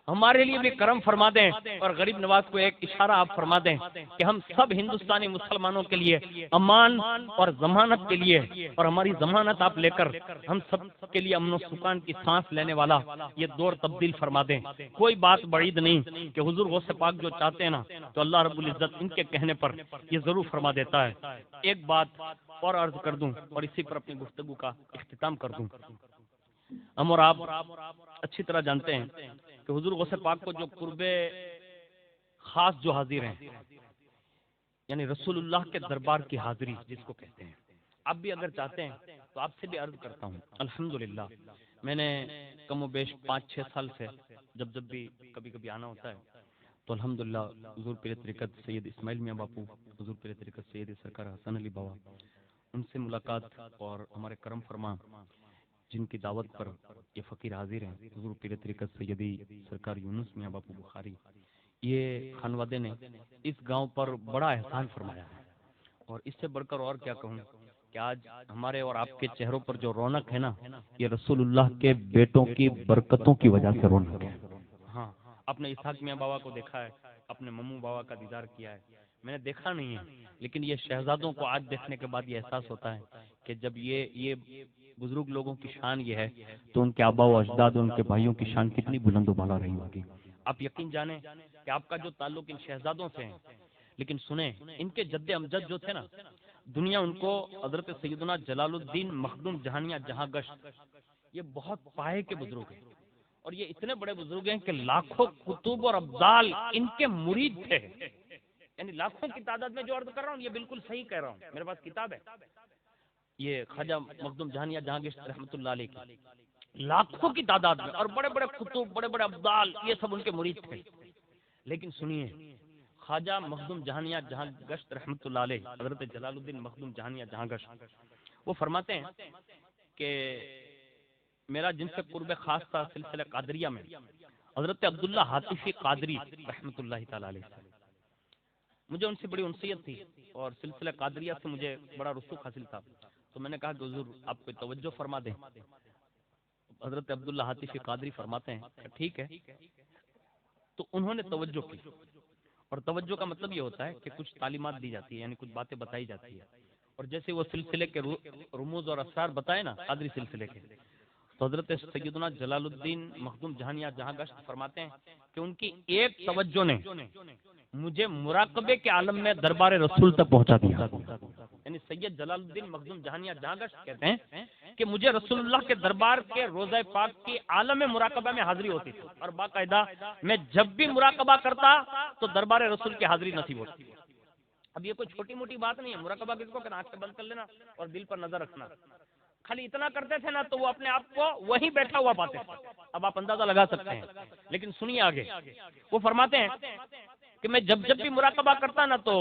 B: ہمارے لیے بھی کرم فرما دیں، اور غریب نواز کو ایک اشارہ آپ فرما دیں کہ ہم سب ہندوستانی مسلمانوں کے لیے امان اور ضمانت کے لیے، اور ہماری ضمانت آپ لے کر ہم سب کے لیے امن و سکون کی سانس لینے والا یہ دور تبدیل فرما دیں۔ کوئی بات بعید نہیں کہ حضور غوث پاک جو چاہتے ہیں نا تو اللہ رب العزت ان کے کہنے پر یہ ضرور فرما دیتا ہے۔ ایک بات اور عرض کر دوں اور اسی پر اپنی گفتگو کا اختتام کر دوں۔ ہم اور آپ اچھی طرح جانتے ہیں کہ حضور غوث پاک کو جو قرب خاص جو حاضر ہیں، یعنی رسول اللہ کے دربار کی حاضری جس کو کہتے ہیں، آپ بھی اگر چاہتے ہیں تو آپ سے بھی عرض کرتا ہوں الحمدللہ میں نے کم و بیش 5-6 سال سے جب بھی کبھی کبھی آنا ہوتا ہے تو الحمدللہ حضور پیر طریقت سید اسماعیل میاں باپو، حضور پیر طریقت سید سرکار حسن علی بابا، ان سے ملاقات، اور ہمارے کرم فرما جن کی دعوت پر یہ فقیر حاضر ہیں حضور پیر طریقت سیدی سرکار یونس میاں باپو بخاری، یہ خانوادے نے اس گاؤں پر بڑا احسان فرمایا ہے۔ اور اس سے بڑھ کر اور کیا کہوں کہ آج ہمارے اور آپ کے چہروں پر جو رونق ہے نا، یہ رسول اللہ کے بیٹوں کی برکتوں کی وجہ سے رونق ہے۔ ہاں، اپنے اسحاق میاں بابا کو دیکھا ہے، اپنے ممو بابا کا دیدار کیا ہے، میں نے دیکھا نہیں ہے، لیکن یہ شہزادوں کو آج دیکھنے کے بعد یہ احساس ہوتا ہے کہ جب یہ بزرگ لوگوں کی شان یہ ہے تو ان کے آبا و اجداد، ان کے بھائیوں کی شان کتنی بلند و بالا رہی ہوگی۔ آپ یقین جانیں کہ آپ کا جو تعلق ان شہزادوں سے ہے، لیکن سنیں ان کے جد امجد جو تھے نا، دنیا ان کو حضرت سیدنا جلال الدین مخدوم جہانیہ جہاں گشت، یہ بہت پائے کے بزرگ ہیں، اور یہ اتنے بڑے بزرگ ہیں کہ لاکھوں کتب اور ابدال ان کے مرید تھے، یعنی لاکھوں کی تعداد میں جو عرض کر رہا ہوں یہ بالکل صحیح کہہ رہا ہوں، میرے پاس کتاب ہے۔ یہ خواجہ مخدوم جہانیہ جہاں گشت رحمۃ اللہ علیہ کی لاکھوں کی تعداد میں، اور بڑے بڑے کتب، بڑے بڑے ابدال، یہ سب ان کے مرید تھے. لیکن سنیے، خواجہ مخدوم جہانیہ جہاں گشت رحمۃ اللہ علیہ، حضرت جلال الدین مخدوم جہانیہ جہاں گشت، وہ فرماتے ہیں کہ میرا جن سے قرب خاص تھا سلسلہ قادریہ میں حضرت عبداللہ حاتفی قادری رحمۃ اللہ تعالی علیہ، مجھے ان سے بڑی انسیت تھی اور سلسلہ قادریہ سے مجھے بڑا رسوخ حاصل تھا. تو میں نے کہا کہ حضور آپ کو توجہ فرما دیں. حضرت عبداللہ حاتفی قادری فرماتے ہیں کہ ٹھیک ہے. تو انہوں نے توجہ کی، اور توجہ کا مطلب یہ ہوتا ہے کہ کچھ تعلیمات دی جاتی ہے، یعنی کچھ باتیں بتائی جاتی ہے. اور جیسے وہ سلسلے کے رموز اور اسرار بتائے نا قادری سلسلے کے، تو حضرت سیدنا جلال الدین مخدوم جہانیہ جہاں گشت فرماتے ہیں کہ ان کی ایک توجہ نے مجھے مراقبے کے عالم میں دربار رسول تک پہنچا دیا. یعنی سید جلال الدین مخدوم جہانیہ جہاں گشت کہتے ہیں کہ مجھے رسول اللہ کے دربار کے روضہ پاک کی عالم مراقبہ میں حاضری ہوتی تھی، اور باقاعدہ میں جب بھی مراقبہ کرتا تو دربار رسول کی حاضری نصیب ہوتی. اب یہ کوئی چھوٹی موٹی بات نہیں ہے. مراقبہ کس کو کہنا؟ آنکھیں بند کر لینا اور دل پر نظر رکھنا. خالی اتنا کرتے تھے نا تو وہ اپنے آپ کو وہیں بیٹھا ہوا پاتے تھے. اب آپ اندازہ لگا سکتے ہیں. لیکن سنیے آگے، وہ فرماتے ہیں کہ میں جب بھی مراقبہ کرتا نا تو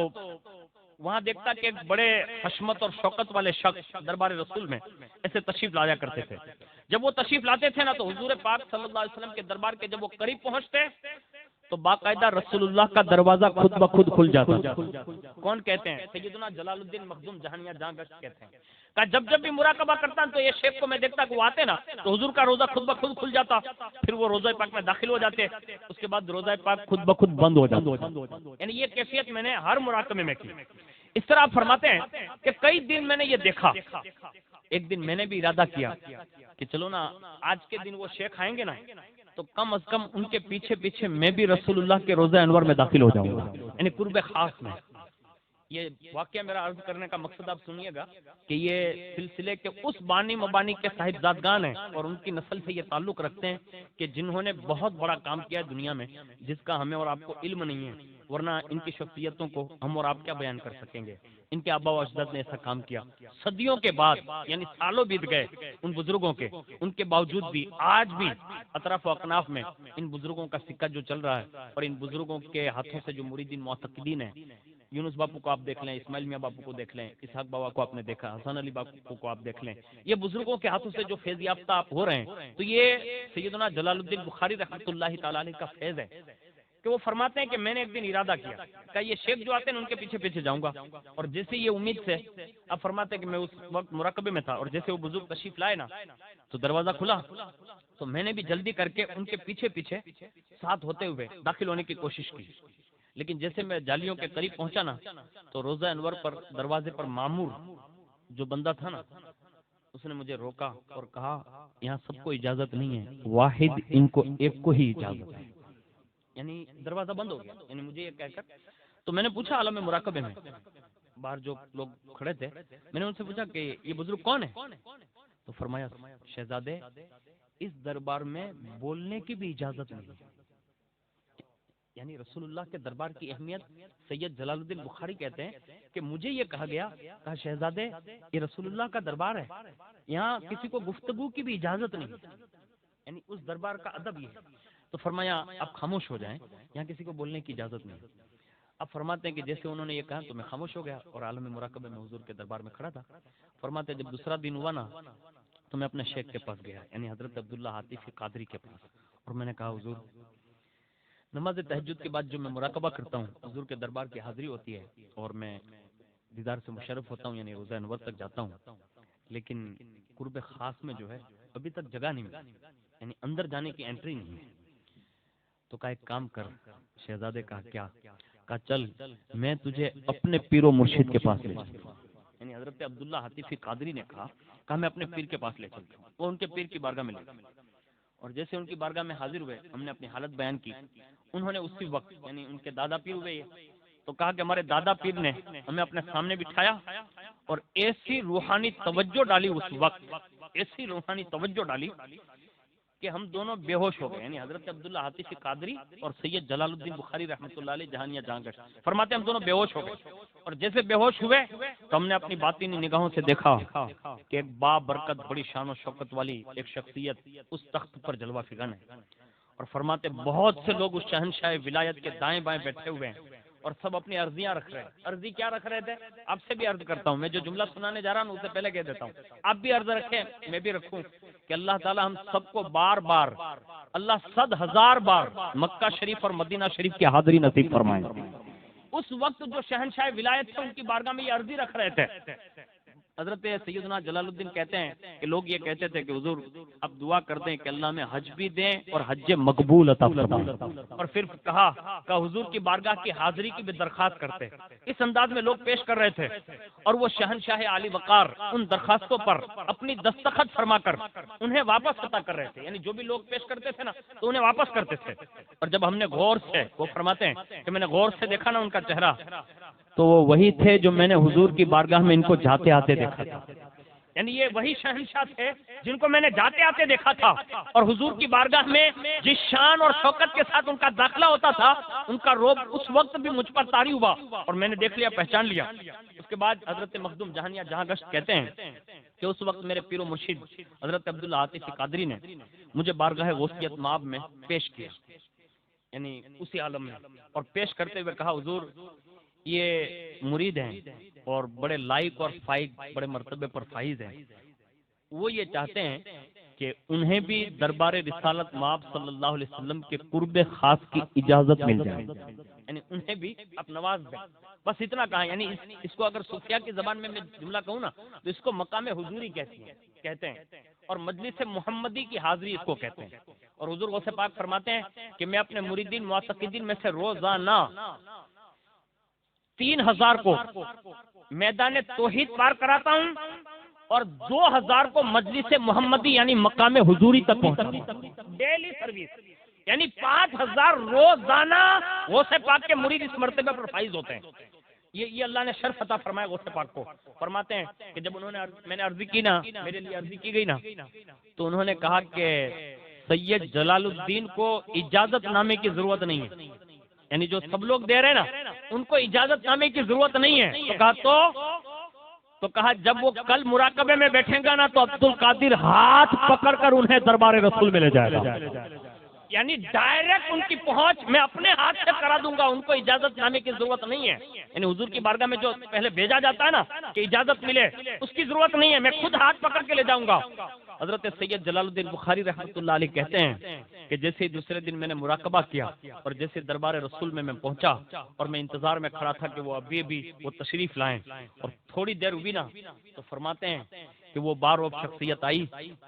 B: وہاں دیکھتا کہ ایک بڑے حشمت اور شوقت والے شخص دربار رسول میں ایسے تشریف لایا کرتے تھے. جب وہ تشریف لاتے تھے نا تو حضور پاک صلی اللہ علیہ وسلم کے دربار کے جب وہ قریب پہنچتے تو باقاعدہ رسول اللہ کا دروازہ خود بخود کھل جاتا. کون کہتے ہیں؟ سیدنا جلال الدین مخدوم جہانیہ جہاں گشت کہتے ہیں کہ جب بھی مراقبہ کرتا تو یہ شیخ کو میں دیکھتا کہ وہ آتے نا تو حضور کا روزہ خود بخود کھل جاتا. پھر وہ روزہ پاک میں داخل ہو جاتے، اس کے بعد روزہ پاک خود بخود بند ہو جاتا. یعنی یہ کیفیت میں نے ہر مراقبے میں کی. اس طرح آپ فرماتے ہیں کہ کئی دن میں نے یہ دیکھا. ایک دن میں نے بھی ارادہ کیا کہ چلو نا آج کے دن وہ شیخ آئیں گے نا تو کم از کم ان کے پیچھے پیچھے میں بھی رسول اللہ کے روزہ انور میں داخل ہو جاؤں گا، یعنی قرب خاص میں. یہ واقعہ میرا عرض کرنے کا مقصد آپ سنیے گا کہ یہ سلسلے کے اس بانی مبانی کے صاحبزادگان ہیں اور ان کی نسل سے یہ تعلق رکھتے ہیں کہ جنہوں نے بہت بڑا کام کیا ہے دنیا میں، جس کا ہمیں اور آپ کو علم نہیں ہے، ورنہ ان کی شخصیتوں کو ہم اور آپ کیا بیان کر سکیں گے. ان کے آبا و اجداد نے ایسا کام کیا صدیوں کے بعد، یعنی سالوں بیت گئے ان بزرگوں کے، ان کے باوجود بھی آج بھی اطراف و اکناف میں ان بزرگوں کا سکہ جو چل رہا ہے، اور ان بزرگوں کے ہاتھوں سے جو مریدین معتقدین ہیں، یونس باپو کو آپ دیکھ لیں، اسماعیل میاں باپو کو دیکھ لیں، اسحاق بابا کو آپ نے دیکھا، حسن علی باپو کو آپ دیکھ لیں، یہ بزرگوں کے ہاتھوں سے جو فیض یافتہ آپ ہو رہے ہیں تو یہ سیدنا جلال الدین بخاری رحمۃ اللہ تعالی علیہ کا فیض ہے. کہ وہ فرماتے ہیں کہ میں نے ایک دن ارادہ کیا کہ یہ شیخ جو آتے ہیں ان کے پیچھے پیچھے جاؤں گا. اور جیسے یہ امید سے اب فرماتے ہیں کہ میں اس وقت مراقبے میں تھا، اور جیسے وہ بزرگ تشریف لائے نا تو دروازہ کھلا تو میں نے بھی جلدی کر کے ان کے پیچھے پیچھے ساتھ ہوتے ہوئے داخل ہونے کی کوشش کی. لیکن جیسے میں جالیوں کے قریب پہنچا نا تو روزہ انور پر دروازے پر مامور جو بندہ تھا نا اس نے مجھے روکا اور کہا یہاں سب کو اجازت نہیں ہے، واحد ان کو ایک کو ہی اجازت ہے. یعنی دروازہ بند ہو گیا. یعنی مجھے یہ کہہ کر تو میں نے پوچھا عالم مراقبے میں باہر جو لوگ کھڑے تھے، میں نے ان سے پوچھا کہ یہ بزرگ کون ہے؟ تو فرمایا شہزادے اس دربار میں بولنے کی بھی اجازت نہیں ہے. یعنی رسول اللہ کے دربار کی اہمیت سید جلال الدین بخاری کہتے ہیں کہ مجھے یہ کہا گیا، کہا شہزادے یہ رسول اللہ کا دربار ہے، یہاں کسی کو گفتگو کی بھی اجازت نہیں. یعنی اس دربار کا ادب یہ ہے. تو فرمایا آپ خاموش ہو جائیں، یہاں کسی کو بولنے کی اجازت نہیں. اب فرماتے ہیں کہ جیسے انہوں نے یہ کہا تو میں خاموش ہو گیا اور عالم مراقبے میں حضور کے دربار میں کھڑا تھا. فرماتے ہیں جب دوسرا دن ہوا نا تو میں اپنے شیخ کے پاس گیا، یعنی حضرت عبداللہ حاتفی قادری کے پاس، اور میں نے کہا حضور نماز تہجد کے بعد جو میں مراقبہ کرتا ہوں حضور کے دربار کی حاضری ہوتی ہے اور میں دیدار سے مشرف ہوتا ہوں، یعنی روزہ انور تک جاتا ہوں، لیکن قرب خاص میں جو ہے ابھی تک جگہ نہیں ملی، یعنی اندر جانے کی انٹری نہیں ہے. تو کہا ایک کام کر. شہزادے کہا کیا؟ کہا چل میں تجھے اپنے پیر و مرشد کے پاس لے چلتا ہوں. یعنی حضرت عبداللہ حاتفی قادری نے کہا میں اپنے پیر کے پاس لے چلتا ہوں. وہ ان کے پیر کی بارگاہ میں لے گئے اور جیسے ان کی بارگاہ میں حاضر ہوئے ہم نے اپنی حالت بیان کی. انہوں نے اسی وقت یعنی ان کے دادا پیر ہوئے تو کہا کہ ہمارے دادا پیر نے ہمیں اپنے سامنے بٹھایا اور ایسی روحانی توجہ ڈالی اس وقت، ایسی روحانی توجہ ڈالی کہ ہم دونوں بے ہوش ہو گئے، یعنی حضرت عبداللہ حاتفی قادری اور سید جلال الدین بخاری رحمۃ اللہ علیہ جہانیہ جہاں گشت فرماتے ہیں ہم دونوں بے ہوش ہو گئے، اور جیسے بے ہوش ہوئے تو ہم نے اپنی باطنی نگاہوں سے دیکھا کہ ایک بابرکت بڑی شان و شوکت والی ایک شخصیت اس تخت پر جلوہ فغن ہے، اور فرماتے بہت سے لوگ اس شہنشاہ ولایت کے دائیں بائیں بیٹھے ہوئے ہیں اور سب اپنی عرضیاں رکھ رہے ہیں۔ عرضی کیا رکھ رہے تھے؟ آپ سے بھی عرض کرتا ہوں، میں جو جملہ سنانے جا رہا ہوں اسے پہلے کہہ دیتا ہوں، آپ بھی عرض رکھیں میں بھی رکھوں کہ اللہ تعالی ہم سب کو بار بار، اللہ 100,000 بار مکہ شریف اور مدینہ شریف کی حاضری نصیب فرمائیں۔ اس وقت جو شہنشاہ ولایت تھے ان کی بارگاہ میں یہ عرضی رکھ رہے تھے۔ حضرت سیدنا جلال الدین کہتے ہیں کہ لوگ یہ کہتے تھے کہ حضور اب دعا کر دیں کہ اللہ میں حج بھی دیں اور حج مقبول عطا فرمائیں، اور پھر کہا کہ حضور کی بارگاہ کی حاضری کی بھی درخواست کرتے۔ اس انداز میں لوگ پیش کر رہے تھے، اور وہ شہنشاہ عالی وقار ان درخواستوں پر اپنی دستخط فرما کر انہیں واپس عطا کر رہے تھے، یعنی جو بھی لوگ پیش کرتے تھے نا تو انہیں واپس کرتے تھے۔ اور جب ہم نے غور سے، وہ فرماتے ہیں کہ میں نے غور سے دیکھا نا ان کا چہرہ، تو وہ وہی تھے جو میں نے حضور کی بارگاہ میں ان کو جاتے آتے دیکھا تھا، یعنی یہ وہی شہنشاہ تھے جن کو میں نے جاتے آتے دیکھا تھا، اور حضور کی بارگاہ میں جس شان اور شوکت کے ساتھ ان کا داخلہ ہوتا تھا ان کا روب اس وقت بھی مجھ پر طاری ہوا اور میں نے دیکھ لیا، پہچان لیا۔ اس کے بعد حضرت مخدوم جہانیہ جہاں گشت کہتے ہیں کہ اس وقت میرے پیر و مرشد حضرت عبداللہ حاتفی قادری نے مجھے بارگاہ غوثیت مآب میں پیش کیا، یعنی اسی عالم میں، اور پیش کرتے ہوئے کہا حضور یہ مرید ہیں اور بڑے لائق اور فائق، بڑے مرتبے پر فائز ہیں، وہ یہ چاہتے ہیں کہ انہیں بھی دربار رسالت مآب صلی اللہ علیہ وسلم کے قرب خاص کی اجازت مل جائے، یعنی انہیں بھی آپ نواز دیں، بس اتنا کہا۔ یعنی اس کو اگر صوفیہ کی زبان میں جملہ کہوں نا تو اس کو مقام حضوری کہتے ہیں، اور مجلس محمدی کی حاضری اس کو کہتے ہیں۔ اور حضور غوث پاک فرماتے ہیں کہ میں اپنے مریدین معتقدین میں سے روزانہ 3000 کو میدان توحید پار کراتا ہوں اور 2000 کو مجلس محمدی یعنی مقام حضوری تک پہنچاتا ہوں، ڈیلی سروس، یعنی 5000 روزانہ غوث پاک کے مرید اس مرتبے پر فائز ہوتے ہیں۔ یہ اللہ نے شرف عطا فرمایا غوث پاک کو۔ فرماتے ہیں کہ جب انہوں نے میں نے عرضی کی نا، میرے لیے عرضی کی گئی نا، تو انہوں نے کہا کہ سید جلال الدین کو اجازت نامے کی ضرورت نہیں ہے، یعنی جو سب لوگ دے رہے ہیں نا ان کو اجازت نامے کی ضرورت نہیں ہے۔ تو کہا جب وہ کل مراقبے میں بیٹھیں گا نا تو عبد القادر ہاتھ پکڑ کر انہیں دربار رسول میں لے جائے گا، یعنی ڈائریکٹ ان کی پہنچ میں اپنے ہاتھ سے کرا دوں گا، ان کو اجازت نامے کی ضرورت نہیں ہے۔ یعنی حضور کی بارگاہ میں جو پہلے بھیجا جاتا ہے نا کہ اجازت ملے، اس کی ضرورت نہیں ہے، میں خود ہاتھ پکڑ کے لے جاؤں گا۔ حضرت سید جلال الدین بخاری رحمۃ اللہ علیہ کہتے ہیں کہ جیسے دوسرے دن میں نے مراقبہ کیا اور جیسے دربار رسول میں پہنچا اور میں انتظار میں کھڑا تھا کہ وہ ابھی وہ تشریف لائیں، اور تھوڑی دیر ہوئی نا تو فرماتے ہیں کہ وہ باروب شخصیت آئی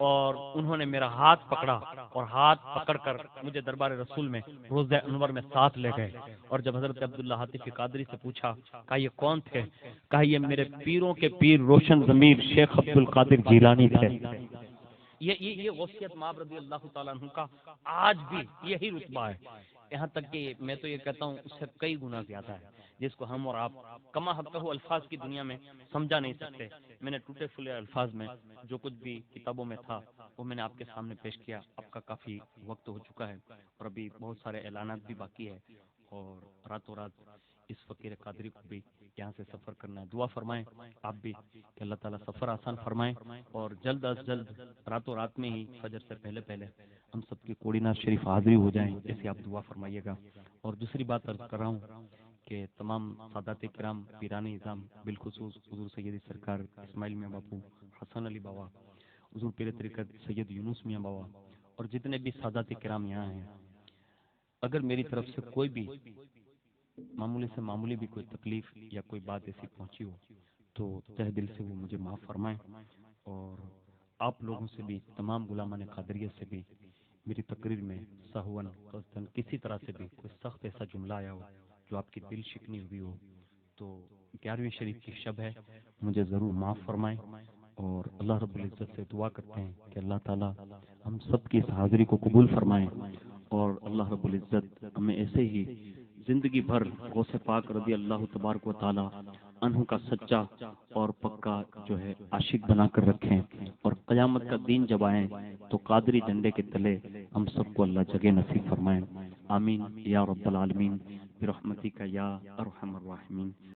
B: اور انہوں نے میرا ہاتھ پکڑا اور ہاتھ پکڑ کر مجھے دربار رسول میں روضہ انور میں ساتھ لے گئے، اور جب حضرت عبداللہ حاتفی قادری سے پوچھا کہا یہ کون تھے، کہا یہ میرے پیروں کے پیر روشن ضمیر شیخ عبد القادر جیلانی تھے۔ یہ غوثیت مآب رضی اللہ تعالیٰ عنہ کا آج بھی یہی رتبہ ہے، یہاں تک کہ میں تو یہ کہتا ہوں اس سے کئی گنا زیادہ ہے، جس کو ہم اور آپ کما حقہ الفاظ کی دنیا میں سمجھا نہیں سکتے۔ میں نے ٹوٹے پھولے الفاظ میں جو کچھ بھی کتابوں میں تھا وہ میں نے آپ کے سامنے پیش کیا۔ آپ کا کافی وقت ہو چکا ہے اور ابھی بہت سارے اعلانات بھی باقی ہے، اور راتوں رات اس فقیر قادری کو بھی یہاں سے سفر کرنا ہے۔ دعا فرمائیں آپ بھی کہ اللہ تعالیٰ سفر آسان فرمائیں، اور جلد از جلد راتوں رات میں ہی فجر سے پہلے ہم سب کی کوڑی ناز شریف حاضری ہو جائیں، ایسے آپ دعا فرمائیے گا۔ اور دوسری بات عرض کر رہا ہوں کہ تمام سادات کرام پیران نظام، بالخصوص حضور سیدی سرکار اسماعیل میاں باپو، حسن علی بابا، حضور پیر طریقت سید یونس میاں بابا، اور جتنے بھی سادات کرام یہاں ہیں، اگر میری طرف سے کوئی بھی معمولی سے معمولی بھی کوئی تکلیف یا کوئی بات ایسی پہنچی ہو تو تہ دل سے وہ مجھے معاف فرمائیں، اور آپ لوگوں سے بھی، تمام غلامان قادریت سے بھی میری تقریر میں سہون قصدن کسی طرح سے بھی کوئی سخت ایسا جملہ آیا ہو جو آپ کی دل شکنی ہوئی ہو تو 11ویں شریف کی شب ہے، مجھے ضرور معاف فرمائیں، اور اللہ رب العزت سے دعا کرتے ہیں کہ اللہ تعالیٰ ہم سب کی اس حاضری کو قبول فرمائیں، اور اللہ رب العزت ہمیں ایسے ہی زندگی بھر غوث پاک رضی اللہ تبارک و تعالی عنہ کا سچا اور پکا جو ہے عاشق بنا کر رکھیں، اور قیامت کا دین جب آئیں
A: تو قادری جھنڈے کے تلے ہم سب کو اللہ جگہ نصیب فرمائے. آمین یا رب العالمین برحمتک یا ارحم الراحمین.